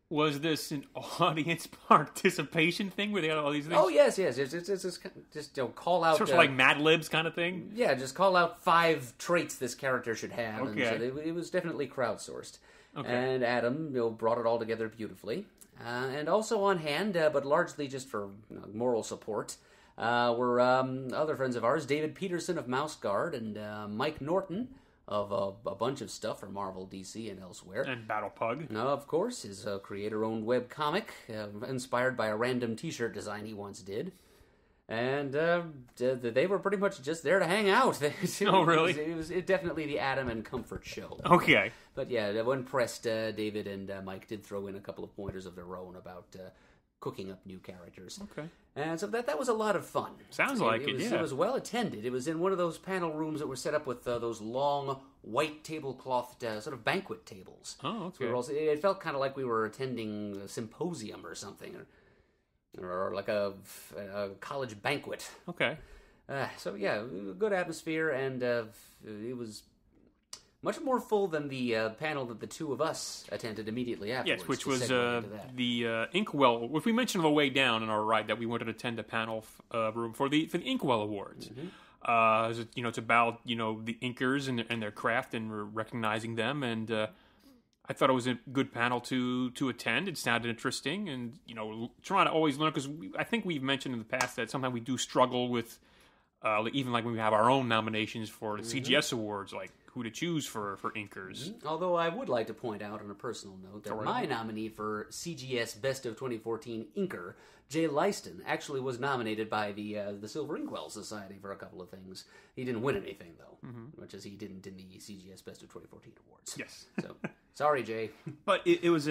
was this an audience participation thing where they got all these things? Oh, yes. Just call out... Sort of like Mad Libs kind of thing? Yeah, just call out 5 traits this character should have. Okay. And so it was definitely crowdsourced. Okay. And Adam brought it all together beautifully. And also on hand, but largely just for moral support, were other friends of ours, David Peterson of Mouse Guard and Mike Norton of a bunch of stuff for Marvel, DC, and elsewhere. And Battle Pug. Now, of course, his creator-owned web comic, inspired by a random T-shirt design he once did. And they were pretty much just there to hang out. Oh, really? It was definitely the Adam and Comfort show. Okay. But yeah, when pressed, David and Mike did throw in a couple of pointers of their own about cooking up new characters. Okay. And so that was a lot of fun. Sounds like it, yeah. It was well attended. It was in one of those panel rooms that were set up with those long white tablecloth sort of banquet tables. Oh, okay. So it felt kind of like we were attending a symposium or something, or like a college banquet. Okay. So yeah, good atmosphere, and it was much more full than the panel that the two of us attended immediately afterwards. Yes, which was the Inkwell, which we mentioned on the way down in our ride, that we wanted to attend a panel room for the Inkwell Awards. Mm-hmm. It's about the inkers and their craft and recognizing them, and I thought it was a good panel to attend. It sounded interesting, and trying to always learn, because I think we've mentioned in the past that sometimes we do struggle with even like when we have our own nominations for the CGS Awards, like who to choose for inkers. Mm-hmm. Although I would like to point out on a personal note that my nominee for CGS Best of 2014 Inker, Jay Lyston, actually was nominated by the Silver Inkwell Society for a couple of things. He didn't win anything, though, much as he didn't in the CGS Best of 2014 Awards. Yes. So, sorry, Jay. But it was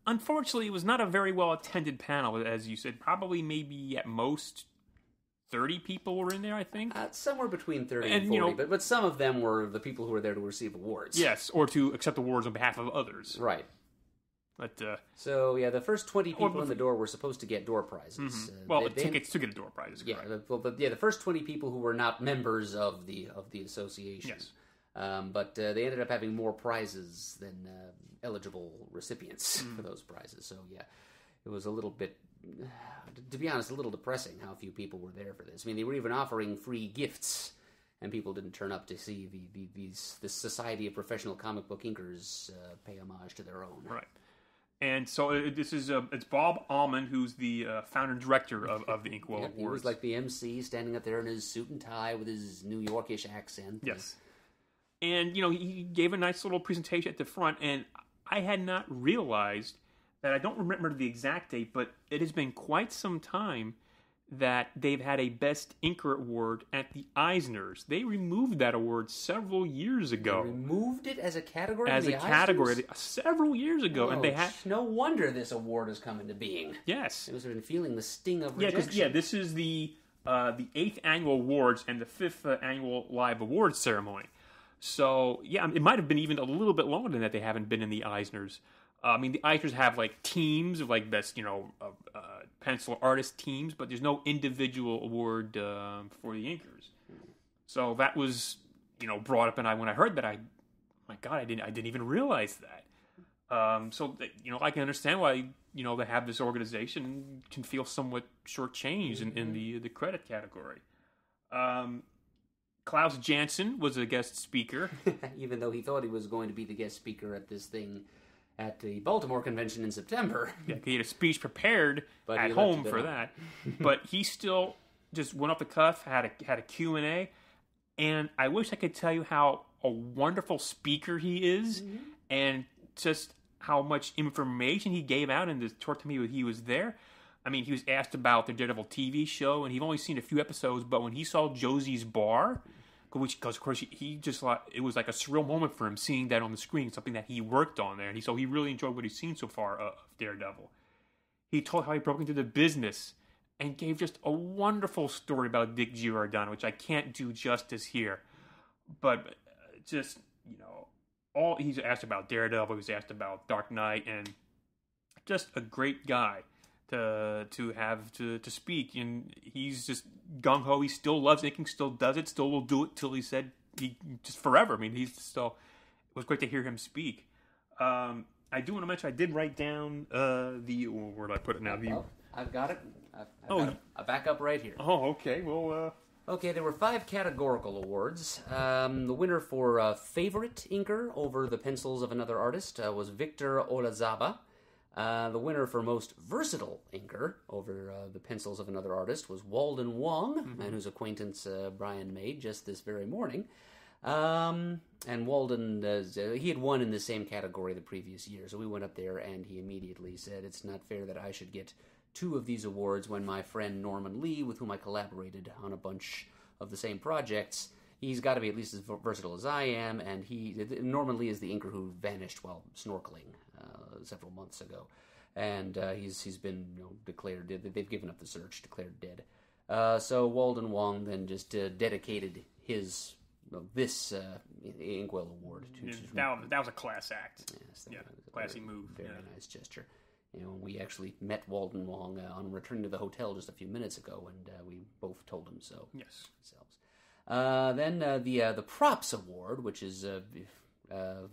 unfortunately, it was not a very well-attended panel, as you said. Probably maybe at most 30 people were in there, I think. Somewhere between 30 and 40, but some of them were the people who were there to receive awards. Yes, or to accept awards on behalf of others. Right. But so, yeah, the first 20 people in the door were supposed to get door prizes. Mm-hmm. Tickets to get a door prize. Yeah, the first 20 people who were not members of the association. Yes. But they ended up having more prizes than eligible recipients for those prizes. So, yeah, it was a little bit to be honest, a little depressing how few people were there for this. I mean, they were even offering free gifts, and people didn't turn up to see this Society of Professional Comic Book Inkers pay homage to their own. Right. And so it's Bob Allman, who's the founder and director of the Inkwell Awards. He was like the MC, standing up there in his suit and tie with his New Yorkish accent. Yes. And, he gave a nice little presentation at the front, and I had not realized that, I don't remember the exact date, but it has been quite some time that they've had a Best Inker Award at the Eisners. They removed that award several years ago. They removed it as a category? As a category several years ago. Oh, and they had no wonder this award has come into being. Yes. It was been feeling the sting of rejection. Yeah, this is the 8th annual awards and the 5th annual live awards ceremony. So, yeah, it might have been even a little bit longer than that they haven't been in the Eisners. I mean, the Eisners have, like, teams of, like, best, pencil artist teams, but there's no individual award for the inkers. So that was, brought up, and when I heard that, my God, I didn't even realize that. So, I can understand why, they have this organization and can feel somewhat shortchanged in the credit category. Klaus Janson was a guest speaker. Even though he thought he was going to be the guest speaker at this thing at the Baltimore convention in September. Yeah, he had a speech prepared at home for that. But he still just went off the cuff, had a Q&A, and I wish I could tell you how a wonderful speaker he is, and just how much information he gave out in the short time he was there. I mean, he was asked about the Daredevil TV show, and he'd only seen a few episodes, but when he saw Josie's Bar, because of course he just thought it was like a surreal moment for him seeing that on the screen, something that he worked on there, and so he really enjoyed what he's seen so far of Daredevil. He told how he broke into the business and gave just a wonderful story about Dick Giordano, which I can't do justice here, but just all he's asked about Daredevil, he was asked about Dark Knight, and just a great guy to have to speak, and he's just gung ho. He still loves inking, still does it, still will do it till he said he just forever. I mean, he's still. It was great to hear him speak. I do want to mention I did write down where did I put it now? I've got it. I've got a backup right here. Oh, okay. Well. Okay, there were 5 categorical awards. The winner for favorite inker over the pencils of another artist was Victor Olazaba. The winner for most versatile inker over the pencils of another artist was Walden Wong, and whose acquaintance Brian made just this very morning. And Walden, he had won in the same category the previous year, so we went up there and he immediately said, "It's not fair that I should get 2 of these awards when my friend Norman Lee, with whom I collaborated on a bunch of the same projects, he's got to be at least as versatile as I am," and Norman Lee is the inker who vanished while snorkeling several months ago, and he's been declared dead. They've given up the search, declared dead. So Walden Wong then just dedicated his this Inkwell Award to that was a class act. Yes, classy move. Very nice gesture. We actually met Walden Wong on returning to the hotel just a few minutes ago, and we both told him so. Yes. Ourselves. Then the Props Award, which is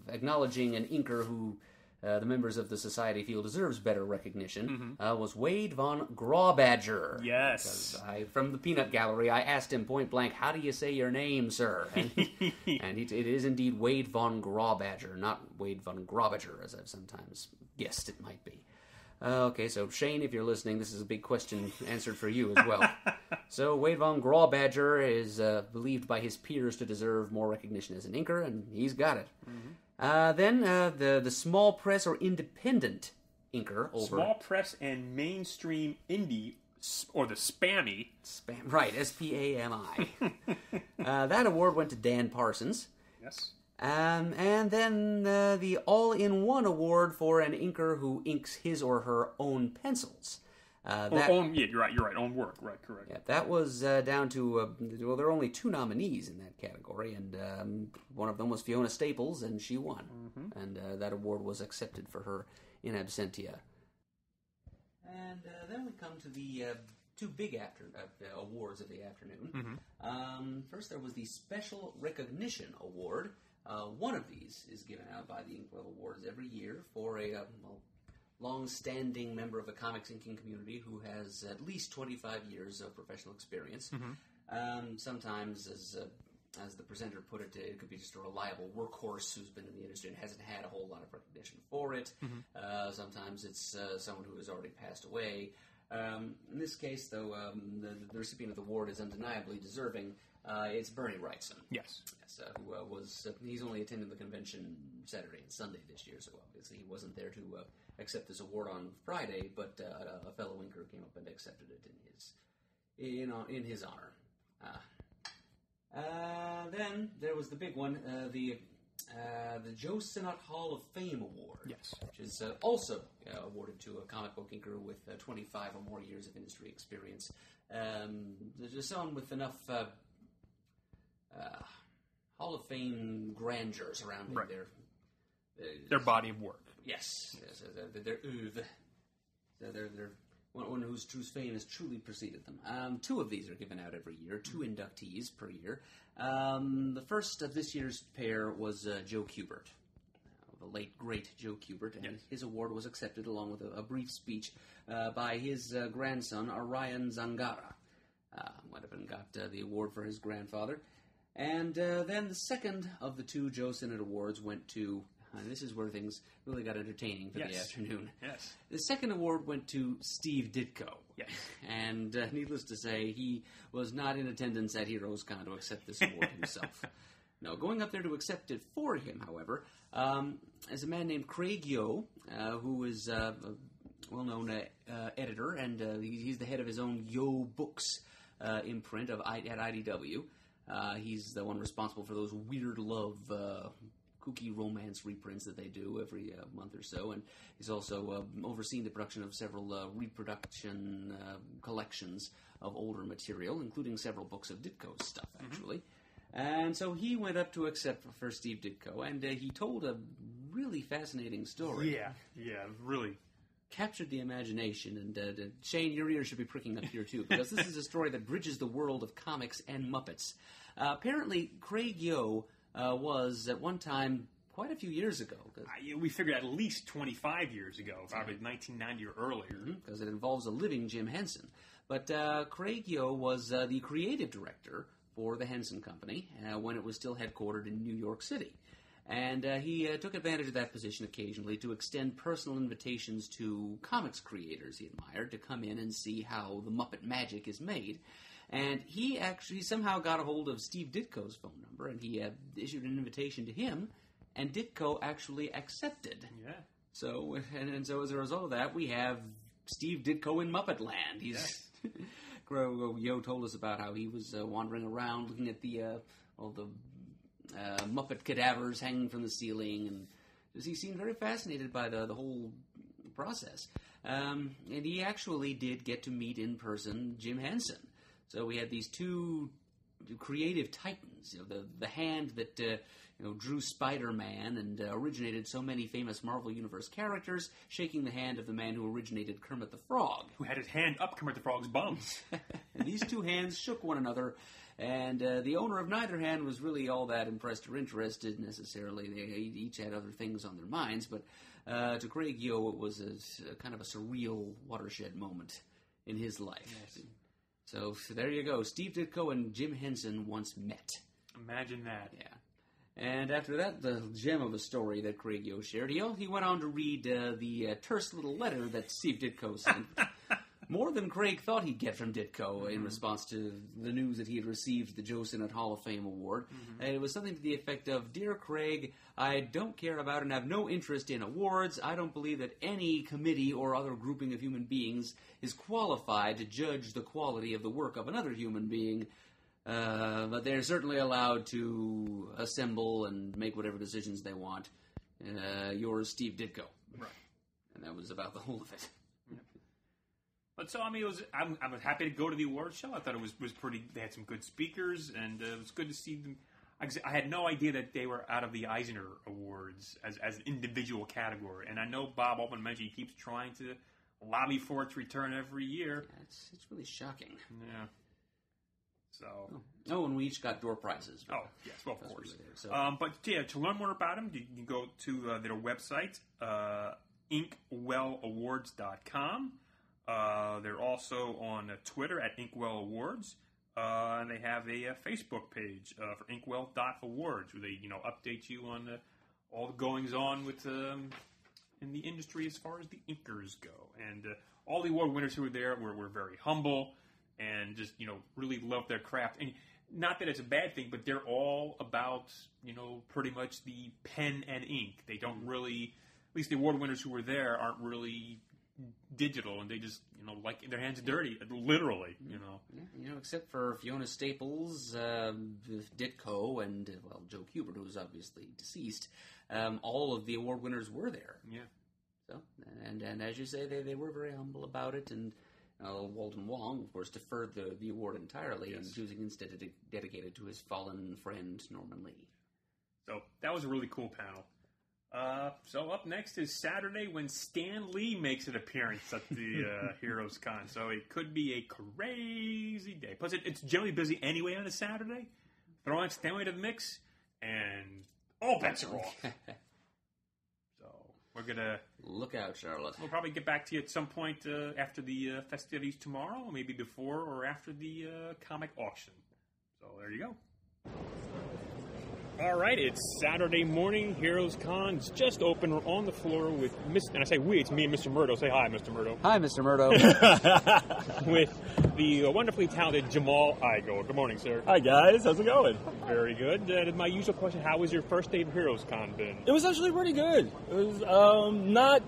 acknowledging an inker who the members of the society feel deserves better recognition, was Wade von Grawbadger. Yes. From the Peanut Gallery, I asked him point blank, "How do you say your name, sir?" And, it is indeed Wade von Grawbadger, not Wade von Grawbadger, as I've sometimes guessed it might be. Okay, so Shane, if you're listening, this is a big question answered for you as well. So Wade von Grawbadger is believed by his peers to deserve more recognition as an inker, and he's got it. Then the small press or independent inker over... Small press and mainstream indie, or the spammy. Right, S-P-A-M-I. That award went to Dan Parsons. Yes. And then the All-in-One Award for an inker who inks his or her own pencils. You're right. Own work, right? Correct. Yeah, that was down to there are only 2 nominees in that category, and one of them was Fiona Staples, and she won, and that award was accepted for her in absentia. And then we come to the 2 big awards of the afternoon. First, there was the Special Recognition Award. One of these is given out by the Inkwell Awards every year for a long-standing member of the comics inking community who has at least 25 years of professional experience. Sometimes, as the presenter put it, it could be just a reliable workhorse who's been in the industry and hasn't had a whole lot of recognition for it. Sometimes it's someone who has already passed away. In this case, though, the recipient of the award is undeniably deserving. It's Bernie Wrightson. Yes. Who was... he's only attended the convention Saturday and Sunday this year, so obviously he wasn't there to accept this award on Friday, but a fellow inker came up and accepted it in his honor. Then there was the big one, the Joe Sinnott Hall of Fame Award. Yes. Which is also awarded to a comic book inker with 25 or more years of industry experience. There's someone with enough Hall of Fame grandeur surrounding their body of work. Yes. Their oeuvre. They're one whose fame has truly preceded them. 2 of these are given out every year, 2 inductees per year. The first of this year's pair was Joe Kubert, the late, great Joe Kubert, and his award was accepted along with a brief speech by his grandson, Orion Zangara. Went got the award for his grandfather. And then the second of the 2 Joe Sinnott Awards went to... this is where things really got entertaining for the afternoon. Yes. The second award went to Steve Ditko. Yes. And needless to say, he was not in attendance at Heroes Con to accept this award himself. No, going up there to accept it for him, however, is a man named Craig Yo, who is a well-known editor, and he's the head of his own Yo Books imprint at IDW. He's the one responsible for those Weird Love kooky romance reprints that they do every month or so, and he's also overseen the production of several reproduction collections of older material, including several books of Ditko's stuff, actually. And so he went up to accept for Steve Ditko, and he told a really fascinating story. Yeah, really. Captured the imagination, and Shane, your ears should be pricking up here too, because this is a story that bridges the world of comics and Muppets. Apparently, Craig Yo was, at one time, quite a few years ago. We figured at least 25 years ago, probably 1990 or earlier. Because it involves a living Jim Henson. But Craig Yo was the creative director for the Henson Company when it was still headquartered in New York City. And he took advantage of that position occasionally to extend personal invitations to comics creators he admired to come in and see how the Muppet magic is made. And he actually somehow got a hold of Steve Ditko's phone number, and he issued an invitation to him, and Ditko actually accepted. Yeah. So, and so as a result of that, we have Steve Ditko in Muppet Land. He's Yo told us about how he was wandering around looking at the Muppet cadavers hanging from the ceiling, and he seemed very fascinated by the whole process. And he actually did get to meet in person Jim Henson. So we had these 2 creative titans, the hand that drew Spider-Man and originated so many famous Marvel Universe characters, shaking the hand of the man who originated Kermit the Frog, who had his hand up Kermit the Frog's bum. And these 2 hands shook one another, and the owner of neither hand was really all that impressed or interested necessarily. They each had other things on their minds, but to Craig Yo, it was a kind of a surreal watershed moment in his life. Yes. So there you go. Steve Ditko and Jim Henson once met. Imagine that. Yeah. And after that, the gem of a story that Craig Yo shared, he went on to read the terse little letter that Steve Ditko sent. More than Craig thought he'd get from Ditko in response to the news that he had received the Joe Sinnott Hall of Fame Award. It was something to the effect of, "Dear Craig, I don't care about and have no interest in awards. I don't believe that any committee or other grouping of human beings is qualified to judge the quality of the work of another human being. But they're certainly allowed to assemble and make whatever decisions they want. Yours, Steve Ditko." Right. And that was about the whole of it. But so, I mean, I was happy to go to the awards show. I thought it was pretty. They had some good speakers, and it was good to see them. I had no idea that they were out of the Eisner Awards as an individual category. And I know Bob Altman mentioned he keeps trying to lobby for its return every year. Yeah, it's really shocking. Yeah. So. Oh, and we each got door prizes. Oh, yes, well, of course. So. But yeah, to learn more about them, you can go to their website, InkwellAwards.com. They're also on Twitter at Inkwell Awards. And they have a Facebook page for Inkwell.Awards where they, update you on all the goings on with in the industry as far as the inkers go. And all the award winners who were there were very humble and just, really loved their craft. And not that it's a bad thing, but they're all about, pretty much the pen and ink. They don't really, at least the award winners who were there aren't really digital, and they just, like their hands dirty, literally, except for Fiona Staples, Ditko, and, Joe Kubert, who's obviously deceased, all of the award winners were there. Yeah. So, and as you say, they were very humble about it, and Walton Wong, of course, deferred the award entirely, and choosing instead to dedicate it to his fallen friend, Norman Lee. So, that was a really cool panel. So up next is Saturday when Stan Lee makes an appearance at the Heroes Con. So it could be a crazy day. Plus, it's generally busy anyway on a Saturday. Throw on Stan Lee to the mix, and all bets are off. So we're going to... Look out, Charlotte. We'll probably get back to you at some point after the festivities tomorrow, maybe before or after the comic auction. So there you go. All right, it's Saturday morning. Heroes Con's just open. We're on the floor with and I say we, it's me and Mr. Murdo. Say hi, Mr. Murdo. Hi, Mr. Murdo. With the wonderfully talented Jamal Igo. Good morning, sir. Hi, guys. How's it going? Very good. My usual question, how was your first day of Heroes Con been? It was actually pretty good. It was not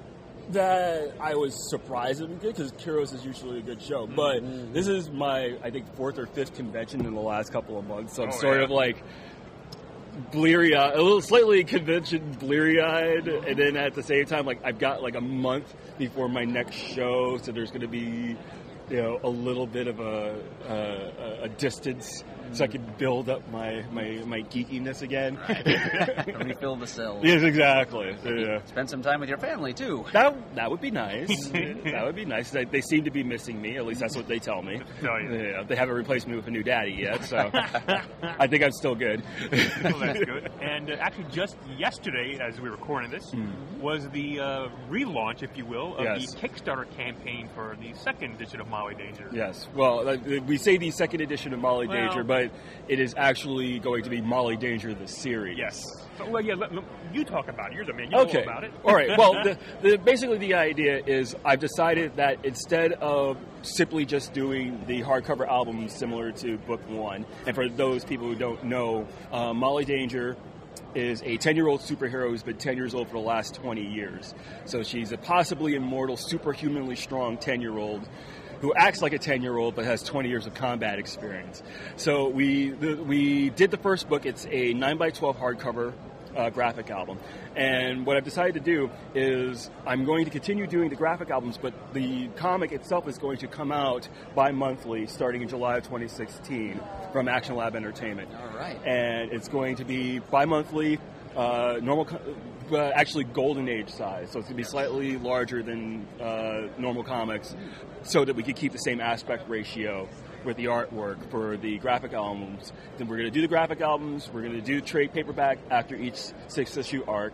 that I was surprised it was good, because Heroes is usually a good show, but this is my, I think, 4th or 5th convention in the last couple of months, so I'm sort of like... bleary-eyed, a little slightly convention bleary-eyed, and then at the same time, like, I've got like a month before my next show, so there's going to be, a little bit of a distance, so I can build up my geekiness again. Right. Refill the cells. Yes, exactly. So, yeah. Spend some time with your family too. That would be nice. That would be nice. They seem to be missing me. At least that's what they tell me. Yeah, they haven't replaced me with a new daddy yet, so I think I'm still good. Well, that's good. And actually, just yesterday, as we were recording this, was the relaunch, if you will, of the Kickstarter campaign for the second edition of Molly Danger. Yes. Well, we say the second edition of Molly Danger, but it is actually going to be Molly Danger the series. Yes. So, well, yeah, you talk about it. You're the man. You know all about it. All right. Well, basically the idea is I've decided that instead of simply just doing the hardcover album similar to Book 1, and for those people who don't know, Molly Danger is a 10-year-old superhero who's been 10 years old for the last 20 years. So she's a possibly immortal, superhumanly strong 10-year-old who acts like a 10-year-old but has 20 years of combat experience. So we did the first book. It's a 9x12 hardcover graphic album. And what I've decided to do is I'm going to continue doing the graphic albums, but the comic itself is going to come out bi-monthly starting in July of 2016 from Action Lab Entertainment. All right. And it's going to be bi-monthly, actually Golden Age size, so it's going to be slightly larger than normal comics, so that we could keep the same aspect ratio with the artwork for the graphic albums. Then we're going to do the graphic albums, we're going to do trade paperback after each 6-issue arc,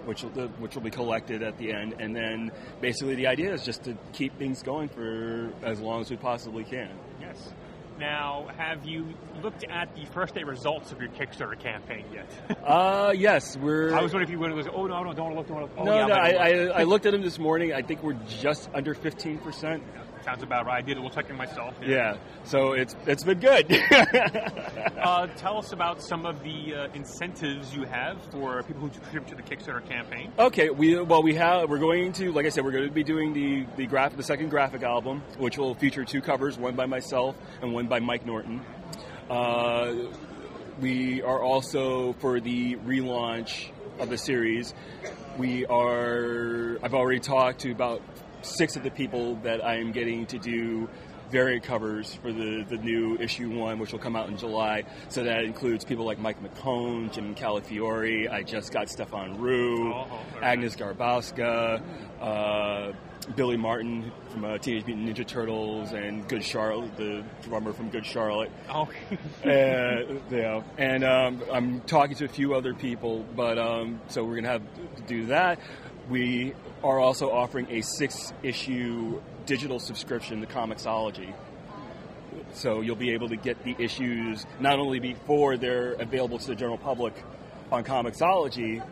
which will be collected at the end, and then basically the idea is just to keep things going for as long as we possibly can. Yes. Now, have you looked at the first day results of your Kickstarter campaign yet? Yes, I was wondering if you would have don't want to look. I looked at them this morning. I think we're just under 15%. Sounds about right. I did a little checking myself. Yeah, so it's been good. Tell us about some of the incentives you have for people who contribute to the Kickstarter campaign. Okay, we're going to, like I said, we're going to be doing the second graphic album, which will feature 2 covers, one by myself and one by Mike Norton. We are also, for the relaunch of the series, I've already talked to about 6 of the people that I am getting to do variant covers for the new issue 1, which will come out in July. So that includes people like Mike McCone, Jim Calafiore. I just got Stefan Rue, Agnes Garbowska, Billy Martin from Teenage Mutant Ninja Turtles, and Good Charlotte, the drummer from Good Charlotte. Oh. And I'm talking to a few other people, but so we're going to have to do that. we are also offering a 6-issue digital subscription to Comixology. So you'll be able to get the issues not only before they're available to the general public on Comixology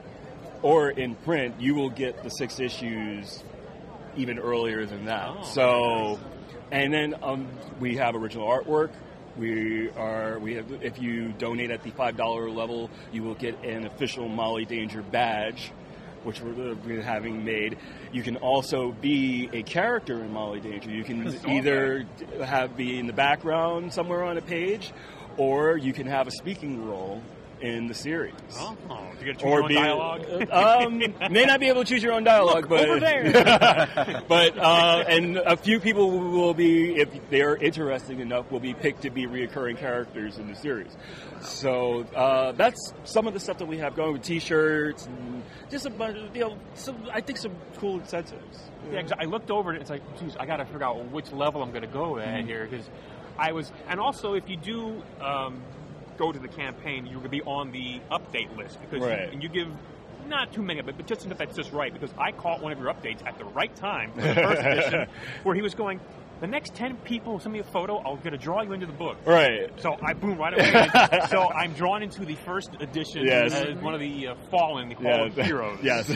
or in print, you will get the 6 issues even earlier than that. Oh, so, and then we have original artwork. We have, if you donate at the $5 level, you will get an official Molly Danger badge, which we're having made. You can also be a character in Molly Danger. You can either be in the background somewhere on a page, or you can have a speaking role in the series. Oh, you get to choose your own dialogue? May not be able to choose your own dialogue, but over there. but and a few people will be, if they are interesting enough, will be picked to be reoccurring characters in the series. So that's some of the stuff that we have going with T-shirts and just a bunch of, I think some cool incentives. Yeah, I looked over it. It's like, geez, I got to figure out which level I'm going to go at here, because I was, and also if you do. Go to the campaign, you're going to be on the update list, because you give not too many of it, but just enough that's just right, because I caught one of your updates at the right time for the first edition, where he was going, the next 10 people send me a photo, I'll get to draw you into the book. Right. So I boom right away. So I'm drawn into the first edition as one of the Fallen, the Hall of Heroes. Yes.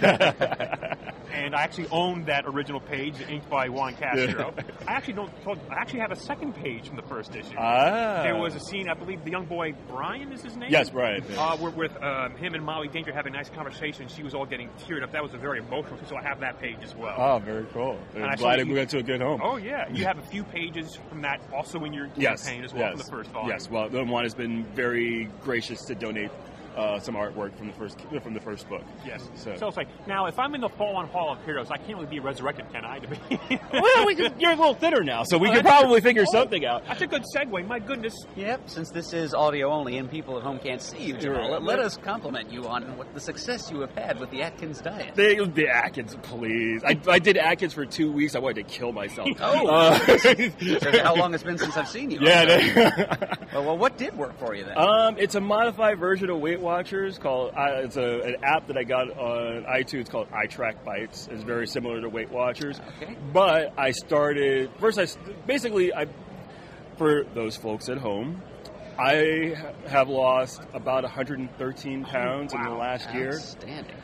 And I actually owned that original page, inked by Juan Castro. I actually have a second page from the first issue. There was a scene, I believe the young boy Brian is his name? Yes, Brian. With him and Molly Danger having a nice conversation. She was all getting teared up. That was a very emotional scene, so I have that page as well. Oh, very cool. I'm glad we went to a good home. Oh, yeah. You have a few pages from that also in your campaign as well from the first volume. Yes, well, Juan has been very gracious to donate some artwork from the first book. Yes. So it's like, now if I'm in the Fallen Hall of Heroes, I can't really be resurrected, can I? Well, you're a little thinner now, so we could probably figure something out. That's a good segue. My goodness. Yep. Since this is audio only and people at home can't see you, Jamal, let us compliment you on what the success you have had with the Atkins diet. The Atkins, please. I did Atkins for 2 weeks. I wanted to kill myself. So how long it's been since I've seen you? Yeah. Well, what did work for you then? It's a modified version of Weight Watchers called. It's an app that I got on iTunes called iTrack Bites. It's very similar to Weight Watchers. Okay. But I started first. For those folks at home, I have lost about 113 pounds in the last year. Outstanding.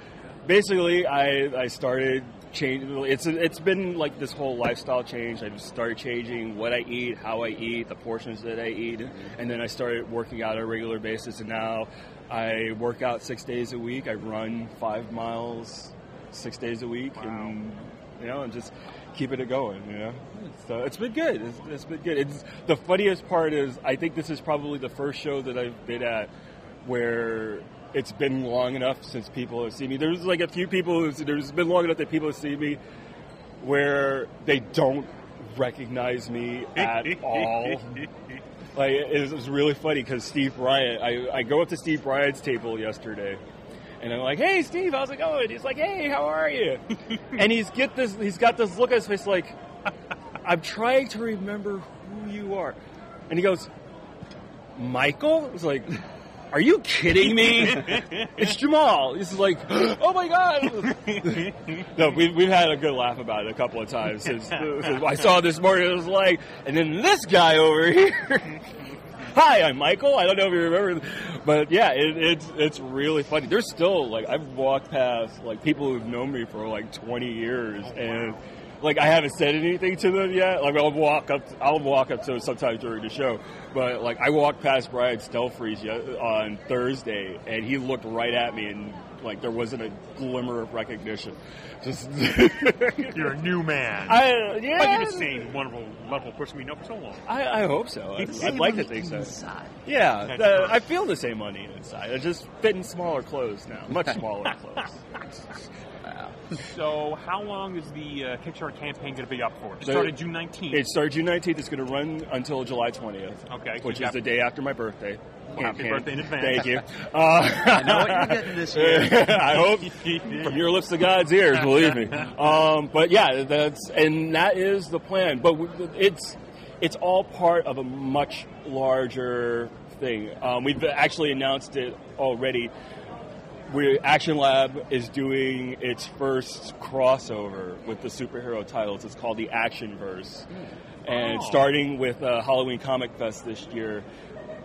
Basically, I started changing. It's been like this whole lifestyle change. I just started changing what I eat, how I eat, the portions that I eat, and then I started working out on a regular basis. And now I work out 6 days a week. I run 5 miles 6 days a week, and and just keeping it going. So it's been good. It's been good. The funniest part is I think this is probably the first show that I've been at where it's been long enough since people have seen me. There's like a few people there's been long enough that people have seen me where they don't recognize me at all. Like, it was really funny because Steve Bryant, I go up to Steve Bryant's table yesterday, and I'm like, "Hey, Steve, how's it going?" He's like, "Hey, how are you?" And he's got this look on his face like, "I'm trying to remember who you are," and he goes, "Michael?" It's like, are you kidding me? It's Jamal. He's like, oh my God. No, we've had a good laugh about it a couple of times since I saw this morning. It was like, and then this guy over here. Hi, I'm Michael. I don't know if you remember, but yeah, it's really funny. There's still like I've walked past like people who've known me for like 20 years, and like I haven't said anything to them yet. Like I'll walk up to them sometimes during the show, but like I walked past Brian Stelfreeze on Thursday, and he looked right at me, and like there wasn't a glimmer of recognition. Just you're a new man. Yeah. But you're the same wonderful person we know for so long. I hope so. I'd like to think so. Inside. Yeah, I feel the same on the inside. I just fit in smaller clothes now, much smaller clothes. So how long is the Kickstarter campaign going to be up for? It started June 19th. It started June 19th. It's going to run until July 20th. Okay. Which is the day after my birthday. Well, happy birthday in advance. Thank you. I know what you're getting this year. I hope from your lips to God's ears, believe me. But yeah, that is the plan. But it's all part of a much larger thing. We've actually announced it already. Action Lab is doing its first crossover with the superhero titles. It's called the Actionverse. And starting with Halloween Comic Fest this year,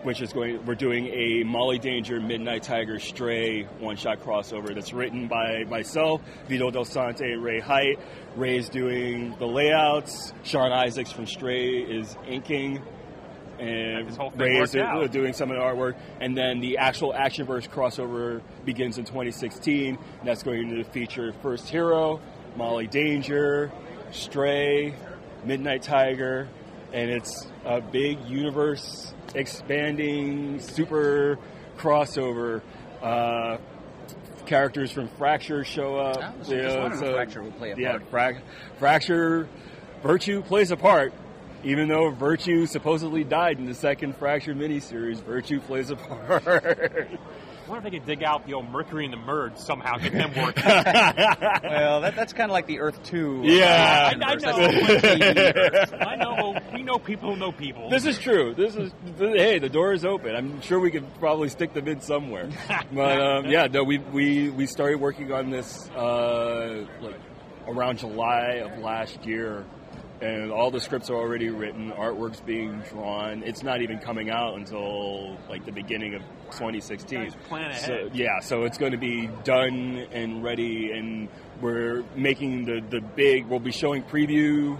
we're doing a Molly Danger, Midnight Tiger, Stray one-shot crossover that's written by myself, Vito Del Sante, and Ray Height. Ray's doing the layouts. Sean Isaacs from Stray is inking. And Ray is doing some of the artwork. And then the actual Actionverse crossover begins in 2016. That's going to feature First Hero, Molly Danger, Stray, Midnight Tiger, and it's a big universe expanding super crossover. Characters from Fracture show up. Fracture will play a part. Fracture, Virtue plays a part. Even though Virtue supposedly died in the second Fracture miniseries, Virtue plays a part. I wonder if they could dig out the old Mercury and the Murd somehow, get them working. Well, that's kind of like the Earth 2. Yeah. I know. I know. We know people who know people. This is true. Hey, the door is open. I'm sure we could probably stick them in somewhere. But we started working on this around July of last year. And all the scripts are already written, artwork's being drawn. It's not even coming out until like the beginning of 2016. Plan ahead. So it's going to be done and ready, and we're making the big. We'll be showing preview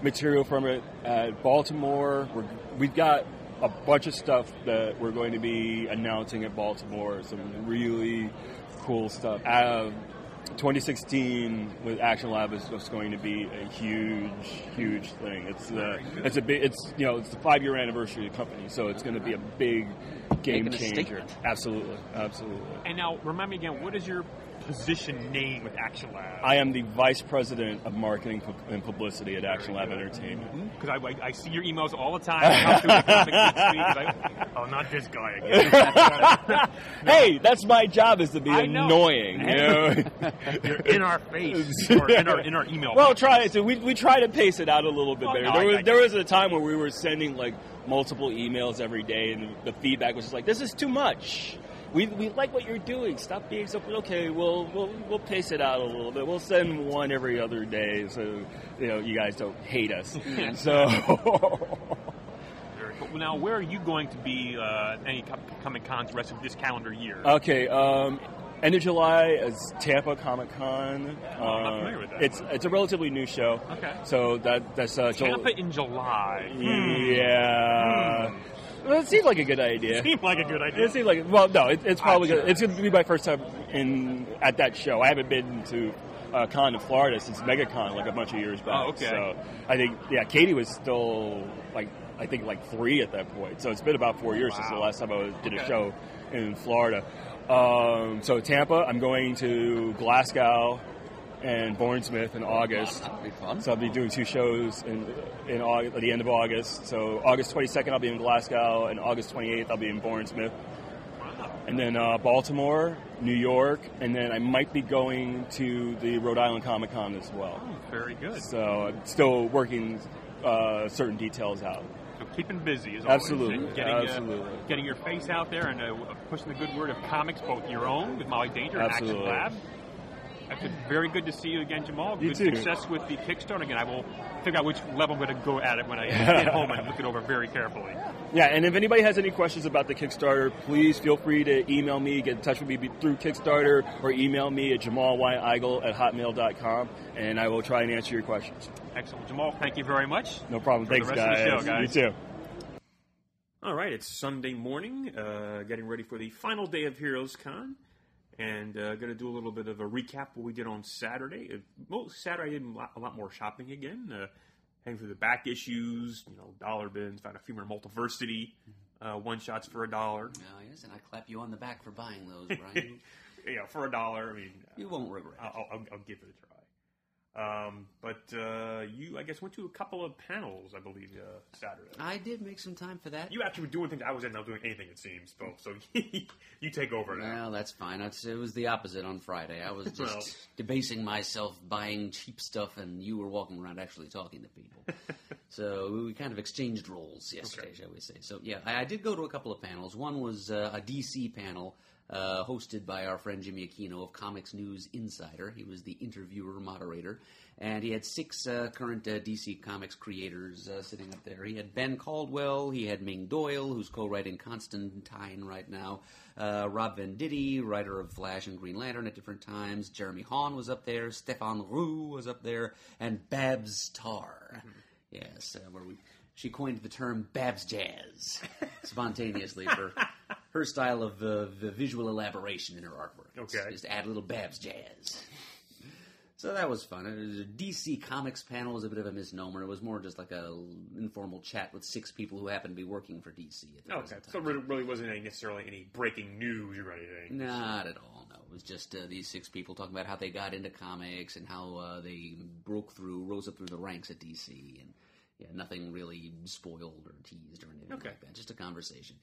material from it at Baltimore. We've got a bunch of stuff that we're going to be announcing at Baltimore. Some really cool stuff. 2016 with Action Lab is just going to be a huge thing. It's the 5-year anniversary of the company, so it's going to be a big game changer. Absolutely. And now, remind me again, what is your position name with Action Lab? I am the Vice President of Marketing and Publicity at Action Lab Entertainment. Because I see your emails all the time. Not this guy again. Hey, that's my job, is to be annoying. You know? You're in our face, or in our email. Well, we try to pace it out a little bit better. There was a time where we were sending like multiple emails every day, and the feedback was just like, "This is too much. We like what you're doing. Stop being so." Okay, we'll pace it out a little bit. We'll send one every other day, so you guys don't hate us. So. Now, where are you going to be any Comic Cons the rest of this calendar year? Okay, end of July is Tampa Comic Con. I'm not familiar with that. It's a relatively new show. Okay. So that's Tampa in July. Yeah. Well, it seemed like a good idea. It seemed like it's probably good. It's going to be my first time at that show. I haven't been to con in Florida since MegaCon like a bunch of years back. Oh, okay. So I think Katie was still like 3 at that point. So it's been about 4 years since the last time I did a show in Florida. So Tampa, I'm going to Glasgow and Bournemouth in August. That'll be fun. So I'll be doing 2 shows in August, at the end of August. So August 22nd I'll be in Glasgow, and August 28th I'll be in Bournemouth. And then Baltimore, New York, and then I might be going to the Rhode Island Comic Con as well. Oh, very good. So I'm still working certain details out. So keeping busy is always. Absolutely. Getting your face out there and pushing the good word of comics, both your own with Molly Danger and Action Lab. That's very good to see you again, Jamal. Good success with the Kickstarter. Again, I will figure out which level I'm going to go at it when I get home and look it over very carefully. Yeah, and if anybody has any questions about the Kickstarter, please feel free to email me, get in touch with me through Kickstarter, or email me at JamalYEigel@hotmail.com, and I will try and answer your questions. Excellent. Jamal, thank you very much. No problem. Thanks, guys. Of the show, guys. You too. All right, it's Sunday morning, getting ready for the final day of Heroes Con. And going to do a little bit of a recap of what we did on Saturday. Saturday I did a lot more shopping again. Heading through the back issues, dollar bins, found a few more Multiversity one-shots for $1. Oh, yes, and I clap you on the back for buying those, Brian. For $1. I mean, you won't regret it. I'll give it a try. But you, I guess, went to a couple of panels, I believe, Saturday. I did make some time for that. You actually were doing things I wasn't doing anything, it seems, so you take over now. Well, that's fine. It was the opposite on Friday. I was just debasing myself, buying cheap stuff, and you were walking around actually talking to people. So we kind of exchanged roles yesterday, shall we say. So, yeah, I did go to a couple of panels. One was a DC panel hosted by our friend Jimmy Aquino of Comics News Insider. He was the interviewer moderator. And he had 6 current DC Comics creators sitting up there. He had Ben Caldwell, he had Ming Doyle, who's co-writing Constantine right now, Rob Venditti, writer of Flash and Green Lantern at different times, Jeremy Hawn was up there, Stefan Roux was up there, and Babs Tarr. Mm-hmm. Yes, she coined the term Babs Jazz spontaneously for her style of visual elaboration in her artwork. Okay. Just add a little Babs Jazz. So that was fun. A DC Comics panel was a bit of a misnomer. It was more just like a informal chat with 6 people who happened to be working for DC at the present time. So it really wasn't necessarily any breaking news or anything? Not at all, no. It was just these 6 people talking about how they got into comics and how they rose up through the ranks at DC. And yeah, nothing really spoiled or teased or anything like that. Just a conversation.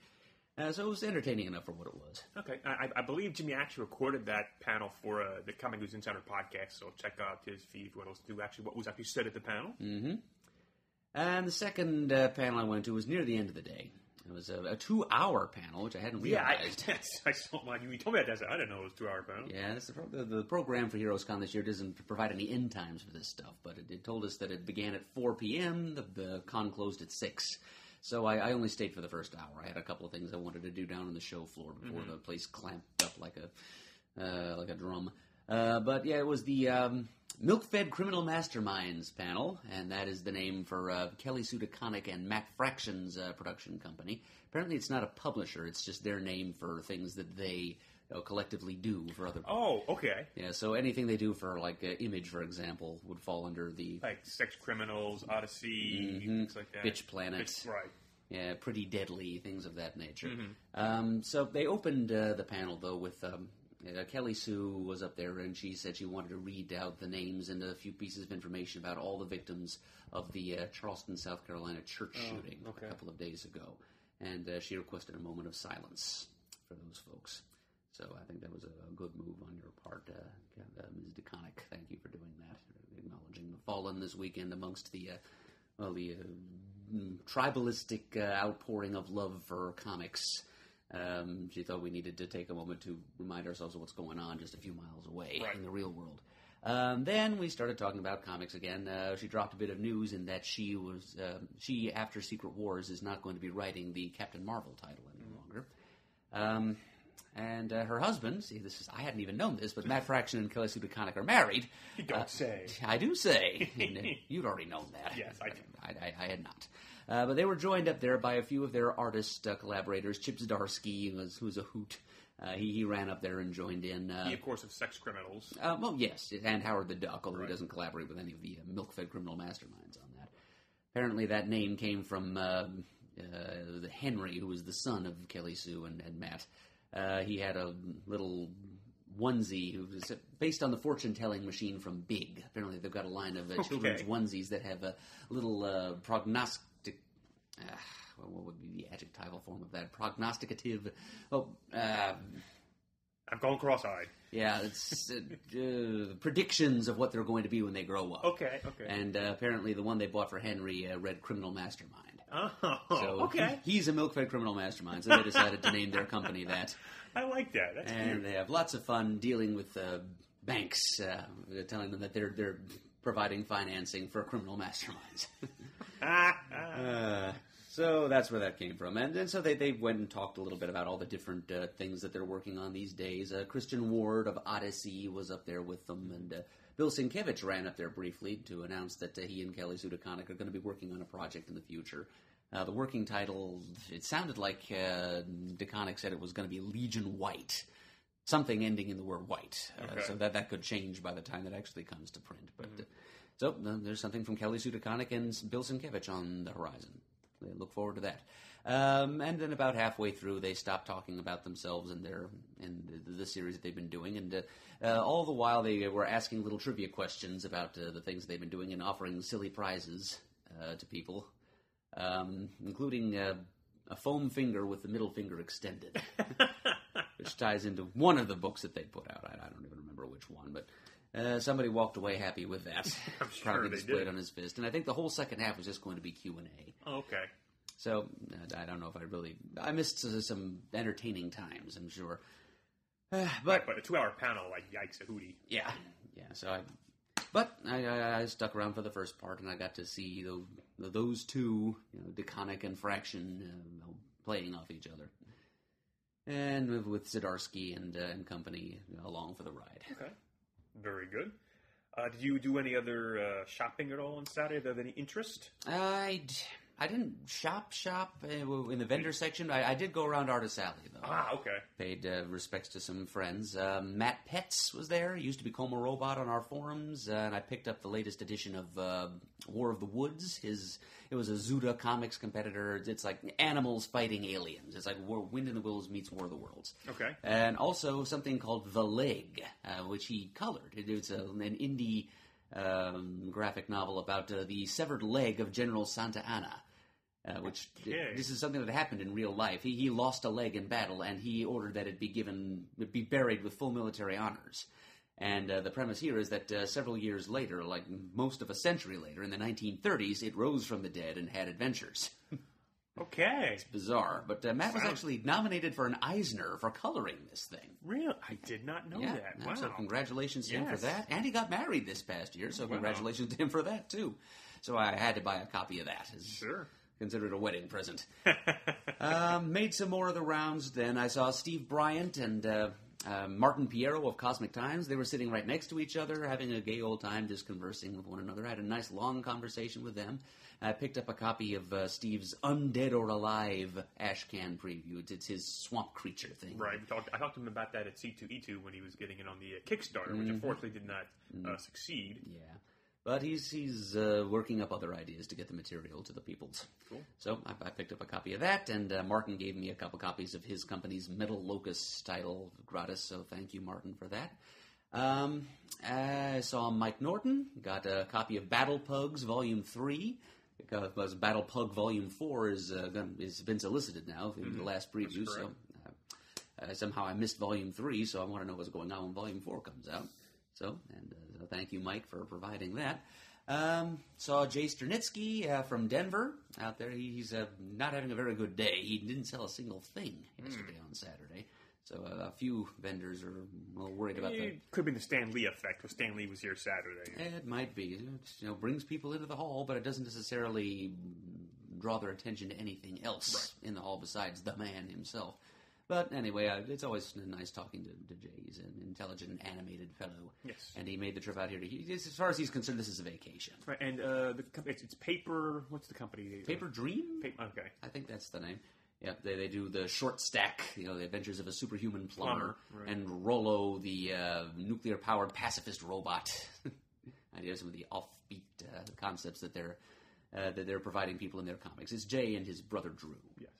So it was entertaining enough for what it was. Okay. I believe Jimmy actually recorded that panel for the Comic News Insider podcast, so check out his feed for what was actually said at the panel. Mm-hmm. And the second panel I went to was near the end of the day. It was a 2-hour panel, which I hadn't realized. I saw you told me that. I didn't know it was a 2-hour panel. Yeah, the program for HeroesCon this year doesn't provide any end times for this stuff, but it told us that it began at 4 p.m., the con closed at 6. So I only stayed for the first hour. I had a couple of things I wanted to do down on the show floor before the place clamped up like a drum. But yeah, it was the Milk-Fed Criminal Masterminds panel, and that is the name for Kelly Sue DeConnick and Matt Fraction's production company. Apparently it's not a publisher, it's just their name for things that they collectively do for other people. Oh, okay. Yeah, so anything they do for, like, Image, for example, would fall under the... Like Sex Criminals, Odyssey, things like that. Bitch Planet. Right. Yeah, Pretty Deadly, things of that nature. Mm-hmm. So they opened the panel, though, with... Kelly Sue was up there, and she said she wanted to read out the names and a few pieces of information about all the victims of the Charleston, South Carolina church shooting a couple of days ago. And she requested a moment of silence for those folks. So I think that was a good move on your part, Ms. DeConnick. Thank you for doing that, acknowledging the fallen this weekend amongst the tribalistic outpouring of love for comics. She thought we needed to take a moment to remind ourselves of what's going on just a few miles away in the real world. Then we started talking about comics again. She dropped a bit of news in that she, after Secret Wars, is not going to be writing the Captain Marvel title any longer. And her husband, I hadn't even known this, but Matt Fraction and Kelly Sue DeConnick are married. You don't say. I do say. And, you'd already known that. Yes, I do. I had not. But they were joined up there by a few of their artist collaborators. Chip Zdarsky, who's a hoot. He ran up there and joined in. He, of course, of Sex Criminals. Well, yes, and Howard the Duck, although he doesn't collaborate with any of the milk-fed criminal masterminds on that. Apparently that name came from Henry, who was the son of Kelly Sue and Matt. He had a little onesie who was based on the fortune-telling machine from Big. Apparently they've got a line of children's onesies that have a little prognostic... what would be the adjectival form of that? Prognosticative... I'm going cross-eyed. Yeah, it's predictions of what they're going to be when they grow up. Okay. And apparently the one they bought for Henry read Criminal Mastermind. Oh, so okay. He's a milk-fed criminal mastermind, so they decided to name their company that. I like that. That's and cute. They have lots of fun dealing with banks, telling them that they're providing financing for criminal masterminds. So that's where that came from. And so they went and talked a little bit about all the different things that they're working on these days. Christian Ward of Odyssey was up there with them, and Bill Sienkiewicz ran up there briefly to announce that he and Kelly Sue DeConnick are going to be working on a project in the future. The working title, it sounded like DeConnick said it was going to be Legion White. Something ending in the word white. So that could change by the time it actually comes to print. But so there's something from Kelly Sue DeConnick and Bill Sienkiewicz on the horizon. I look forward to that. And then about halfway through, they stopped talking about themselves and the series that they've been doing. And all the while, they were asking little trivia questions about the things they've been doing and offering silly prizes to people, including a foam finger with the middle finger extended, which ties into one of the books that they put out. I don't even remember which one, but Somebody walked away happy with that. I'm sure Probably they displayed did. on his fist. And I think the whole second half was just going to be Q&A. Oh, okay. So, I don't know if I missed some entertaining times, I'm sure. But a 2-hour panel, like, yikes, a hootie. yeah. So I stuck around for the first part, and I got to see those two, Deconic and Fraction, playing off each other, and with Zdarsky and company along for the ride. Okay. Very good. Did you do any other shopping at all on Saturday of any interest? I didn't shop in the vendor section. I did go around Artist Alley, though. Ah, okay. Paid respects to some friends. Matt Petz was there. He used to be Coma Robot on our forums. And I picked up the latest edition of War of the Woods. It was a Zuda Comics competitor. It's like animals fighting aliens. It's like Wind in the Willows meets War of the Worlds. Okay. And also something called The Leg, which he colored. It's an indie graphic novel about the severed leg of General Santa Anna. This is something that happened in real life. He lost a leg in battle, and he ordered that it be buried with full military honors. And the premise here is that several years later, like most of a century later, in the 1930s, it rose from the dead and had adventures. Okay. It's bizarre. But Matt was actually nominated for an Eisner for coloring this thing. Really? I did not know that. Wow. So congratulations to him for that. And he got married this past year, so congratulations to him for that, too. So I had to buy a copy of that. Sure. Considered a wedding present. Made some more of the rounds then. I saw Steve Bryant and Martin Piero of Cosmic Times. They were sitting right next to each other, having a gay old time, just conversing with one another. I had a nice long conversation with them. I picked up a copy of Steve's Undead or Alive Ashcan preview. It's his swamp creature thing. Right. I talked to him about that at C2E2 when he was getting it on the Kickstarter, which unfortunately did not succeed. Yeah. But he's working up other ideas to get the material to the peoples. Cool. So I picked up a copy of that, and Martin gave me a couple copies of his company's Metal Locust title gratis, so thank you, Martin, for that. I saw Mike Norton, got a copy of Battle Pugs Volume 3, because Battle Pug Volume 4 is been solicited now in the last preview, so somehow I missed Volume 3, so I want to know what's going on when Volume 4 comes out. So thank you, Mike, for providing that. Saw Jay Sternitsky from Denver out there. He's not having a very good day. He didn't sell a single thing yesterday on Saturday. So a few vendors are a little worried about that. It could have been the Stan Lee effect, because Stan Lee was here Saturday. It might be. It brings people into the hall, but it doesn't necessarily draw their attention to anything else in the hall besides the man himself. But anyway, it's always nice talking to Jay. He's an intelligent and animated fellow. Yes. And he made the trip out here. As far as he's concerned, this is a vacation. Right, and it's Paper... What's the company? Paper Dream? Okay. I think that's the name. Yeah, they do the short stack, the adventures of a superhuman plumber, right. and Rollo, the nuclear-powered pacifist robot. Ideas, some of the offbeat concepts that they're providing people in their comics. It's Jay and his brother Drew. Yes.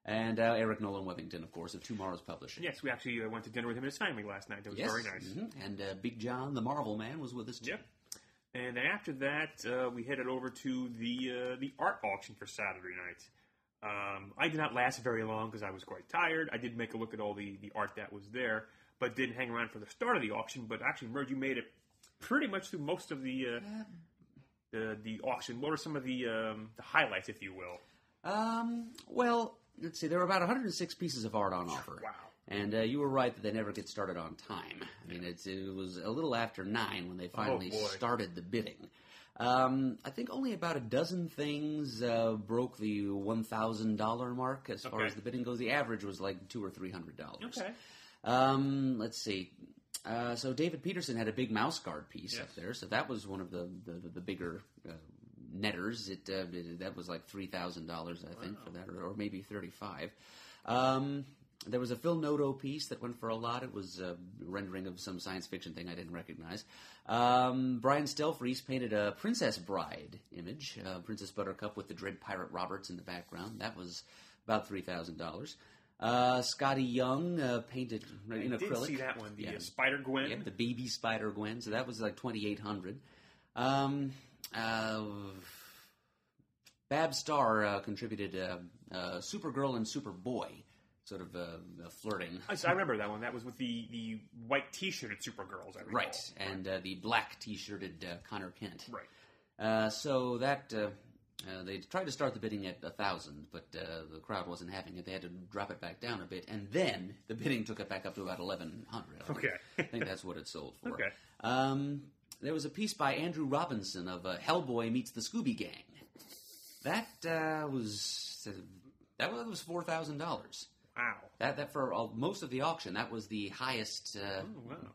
And Eric Nolan Wethington, of course, of Tomorrow's Publishing. Yes, we actually went to dinner with him and his family last night. That was very nice. Mm-hmm. And Big John, the Marvel Man, was with us, too. Yep. And then after that, we headed over to the art auction for Saturday night. I did not last very long because I was quite tired. I did make a look at all the art that was there, but didn't hang around for the start of the auction. But actually, Murd, you made it pretty much through most of the auction. What are some of the highlights, if you will? Well, let's see. There were about 106 pieces of art on offer. Wow. And you were right that they never get started on time. I mean, it was a little after 9 when they finally started the bidding. I think only about a dozen things broke the $1,000 mark as far as the bidding goes. The average was like $200 or $300. Okay. Let's see. So David Peterson had a big mouse guard piece up there, so that was one of the bigger netters. That was like $3,000, I think, for that, or maybe $35,000. There was a Phil Noto piece that went for a lot. It was a rendering of some science fiction thing I didn't recognize. Brian Stelfreeze painted a Princess Bride image, Princess Buttercup with the Dread Pirate Roberts in the background. That was about $3,000. Scotty Young painted in acrylic. I did see that one, the Spider Gwen. Yeah, the baby Spider Gwen. So that was like $2,800. Bab Starr contributed Supergirl and Superboy. sort of flirting. I remember that one. That was with the white T-shirted Supergirls, I recall. Right, and the black T-shirted Connor Kent. Right. So that they tried to start the bidding at 1,000, but the crowd wasn't having it. They had to drop it back down a bit, and then the bidding took it back up to about 1,100. Okay. I think that's what it sold for. Okay. There was a piece by Andrew Robinson of Hellboy Meets the Scooby Gang. That was $4,000. Wow. That for most of the auction, that was the highest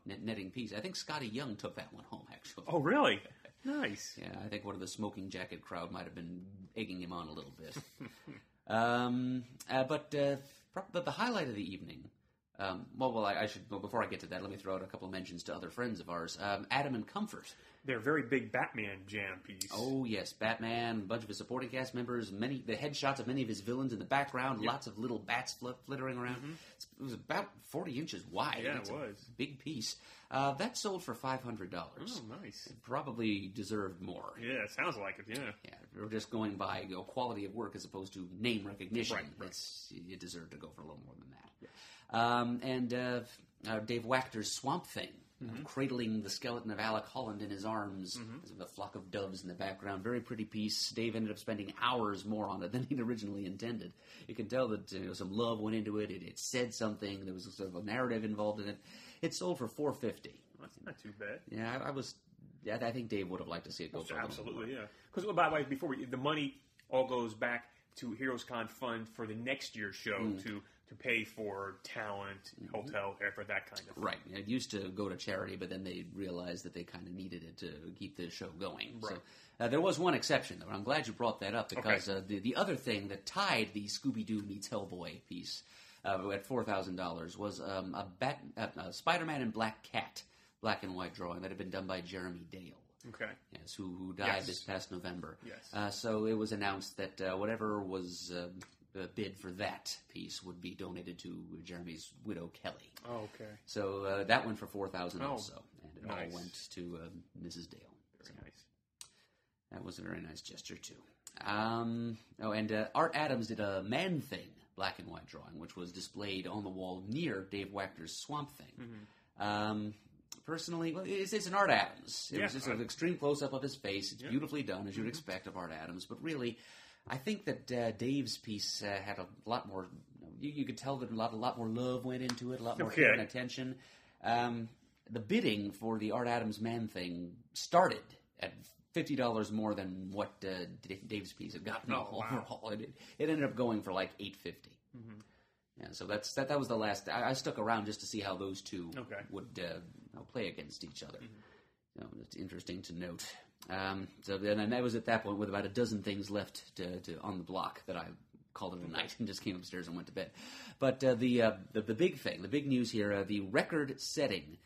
netting piece. I think Scotty Young took that one home, actually. Oh, really? Nice. Yeah, I think one of the smoking jacket crowd might have been egging him on a little bit. But the highlight of the evening. I should. Well, before I get to that, let me throw out a couple of mentions to other friends of ours. Adam and Comfort. They're a very big Batman jam piece. Oh yes, Batman. A bunch of his supporting cast members. The headshots of many of his villains in the background. Yep. Lots of little bats flittering around. Mm-hmm. It was about 40 inches wide. Yeah, it's it was a big piece. That sold for $500. Oh, nice. It probably deserved more. Yeah, it sounds like it. Yeah. Yeah, we're just going by quality of work as opposed to name recognition. Right. It deserved to go for a little more than that. Yeah. Dave Wachter's Swamp Thing. Cradling the skeleton of Alec Holland in his arms with a flock of doves in the background. Very pretty piece. Dave ended up spending hours more on it than he'd originally intended. You can tell that some love went into it. It said something. There was sort of a narrative involved in it. It sold for $450. That's not too bad. Yeah, I think Dave would have liked to see it go for absolutely, yeah. Because, by the way, the money all goes back to Heroes Con Fund for the next year's show to pay for talent, hotel, airfare, that kind of thing. Right. It used to go to charity, but then they realized that they kind of needed it to keep the show going. Right. So there was one exception, though, and I'm glad you brought that up because the other thing that tied the Scooby-Doo meets Hellboy piece at $4,000 was a Spider-Man and Black Cat black and white drawing that had been done by Jeremy Dale. Okay. Yes, who died this past November. Yes. So it was announced that whatever was bid for that piece would be donated to Jeremy's widow, Kelly. Oh, okay. So that went for $4,000 also, and it nice. all went to Mrs. Dale. Very nice. That was a very nice gesture, too. And Art Adams did a Man Thing black and white drawing, which was displayed on the wall near Dave Wachter's Swamp Thing. Personally, well, it's an Art Adams. It was just an extreme close-up of his face. It's beautifully done, as you'd expect of Art Adams. But really, I think that Dave's piece had a lot more... You could tell that a lot more love went into it, a lot more care and attention. The bidding for the Art Adams Man Thing started at $50 more than what Dave's piece had gotten overall. Wow. It ended up going for like $850. Yeah, so that was the last. I stuck around just to see how those two would play against each other. It's interesting to note. So then I was at that point with about a dozen things left on the block that I called it a night and just came upstairs and went to bed. But the big thing, the big news here, the record setting,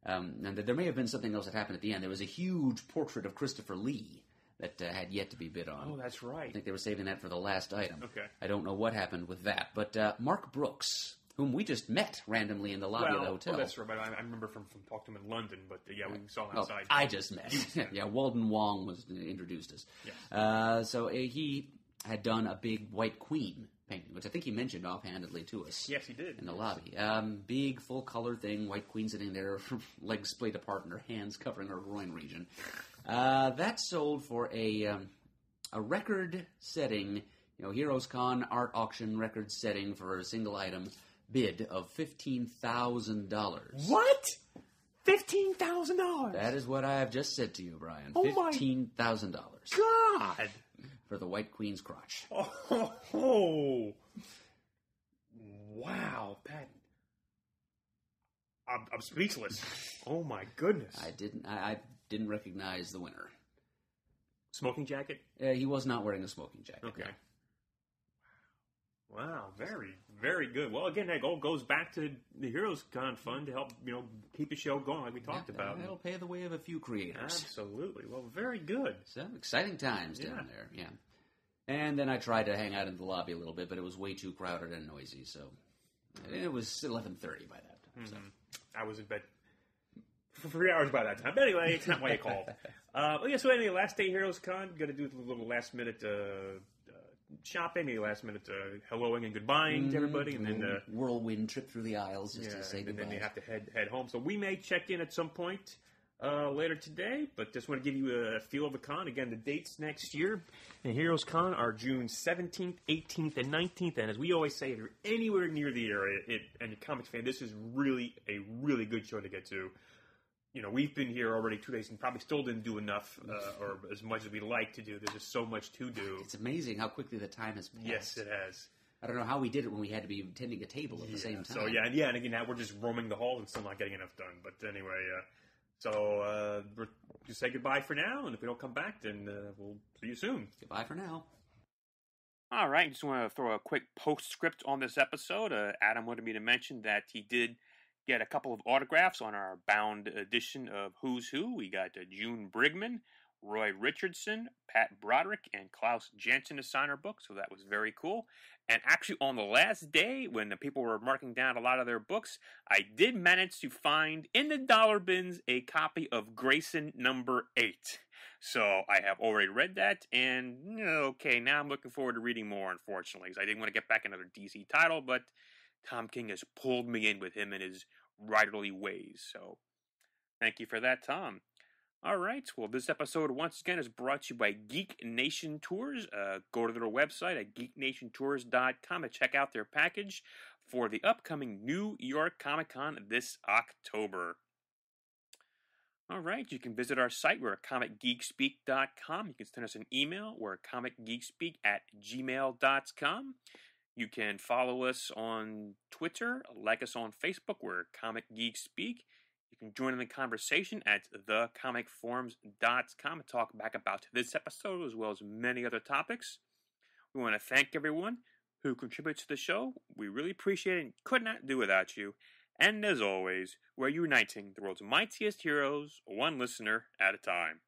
and there may have been something else that happened at the end. There was a huge portrait of Christopher Lee that had yet to be bid on. Oh, that's right. I think they were saving that for the last item. Okay. I don't know what happened with that. But Mark Brooks, whom we just met randomly in the lobby of the hotel. Oh, that's right. I remember from talking to him in London, but we saw him outside. I just met. Yeah, Walden Wong was introduced us. Yes. So he had done a big White Queen painting, which I think he mentioned offhandedly to us. Yes, he did. In the lobby. Big, full-color thing, White Queen sitting there, legs splayed apart and her hands covering her groin region. That sold for a record-setting, Heroes Con art auction record-setting for a single item bid of $15,000. What? $15,000? That is what I have just said to you, Brian. Oh $15,000. God! For the White Queen's crotch. Oh. Wow. I'm speechless. Oh my goodness. I didn't recognize the winner. Smoking jacket? He was not wearing a smoking jacket. Okay. Wow, very, very good. Well, again, that all goes back to the Heroes Con Fund to help, keep the show going like we talked about. That'll pay the way of a few creators. Absolutely. Well, very good. So, exciting times down there, yeah. And then I tried to hang out in the lobby a little bit, but it was way too crowded and noisy, so... It was 11:30 by that time, so... I was in bed for 3 hours by that time. But anyway, it's not why you called. So anyway, last day Heroes Con, going to do a little last-minute shopping, maybe last minute helloing and goodbying to everybody, and then whirlwind trip through the aisles just to say goodbye. And then they have to head home. So we may check in at some point later today, but just want to give you a feel of the con. Again, the dates next year in Heroes Con are June 17th, 18th, and 19th. And as we always say, if you're anywhere near the area and you're a comics fan, this is really a really good show to get to. You know, we've been here already 2 days and probably still didn't do enough or as much as we like to do. There's just so much to do. It's amazing how quickly the time has passed. Yes, it has. I don't know how we did it when we had to be tending a table at the same time. So, and again, now we're just roaming the halls and still not getting enough done. But anyway, we'll just say goodbye for now, and if we don't come back, then we'll see you soon. Goodbye for now. All right, just want to throw a quick postscript on this episode. Adam wanted me to mention that he did get a couple of autographs on our bound edition of Who's Who. We got June Brigman, Roy Richardson, Pat Broderick, and Klaus Janson to sign our book, so that was very cool. And actually, on the last day, when the people were marking down a lot of their books, I did manage to find in the dollar bins a copy of Grayson number 8. So I have already read that, and okay, now I'm looking forward to reading more, unfortunately, because I didn't want to get back another DC title, but Tom King has pulled me in with him and his writerly ways, so thank you for that, Tom. All right, well, this episode, once again, is brought to you by Geek Nation Tours. Go to their website at geeknationtours.com to check out their package for the upcoming New York Comic Con this October. All right, you can visit our site. We're at comicgeekspeak.com. You can send us an email. We're at comicgeekspeak@gmail.com. You can follow us on Twitter, like us on Facebook. We're Comic Geek Speak. You can join in the conversation at thecomicforums.com and talk back about this episode as well as many other topics. We want to thank everyone who contributes to the show. We really appreciate it and could not do without you. And as always, we're uniting the world's mightiest heroes, one listener at a time.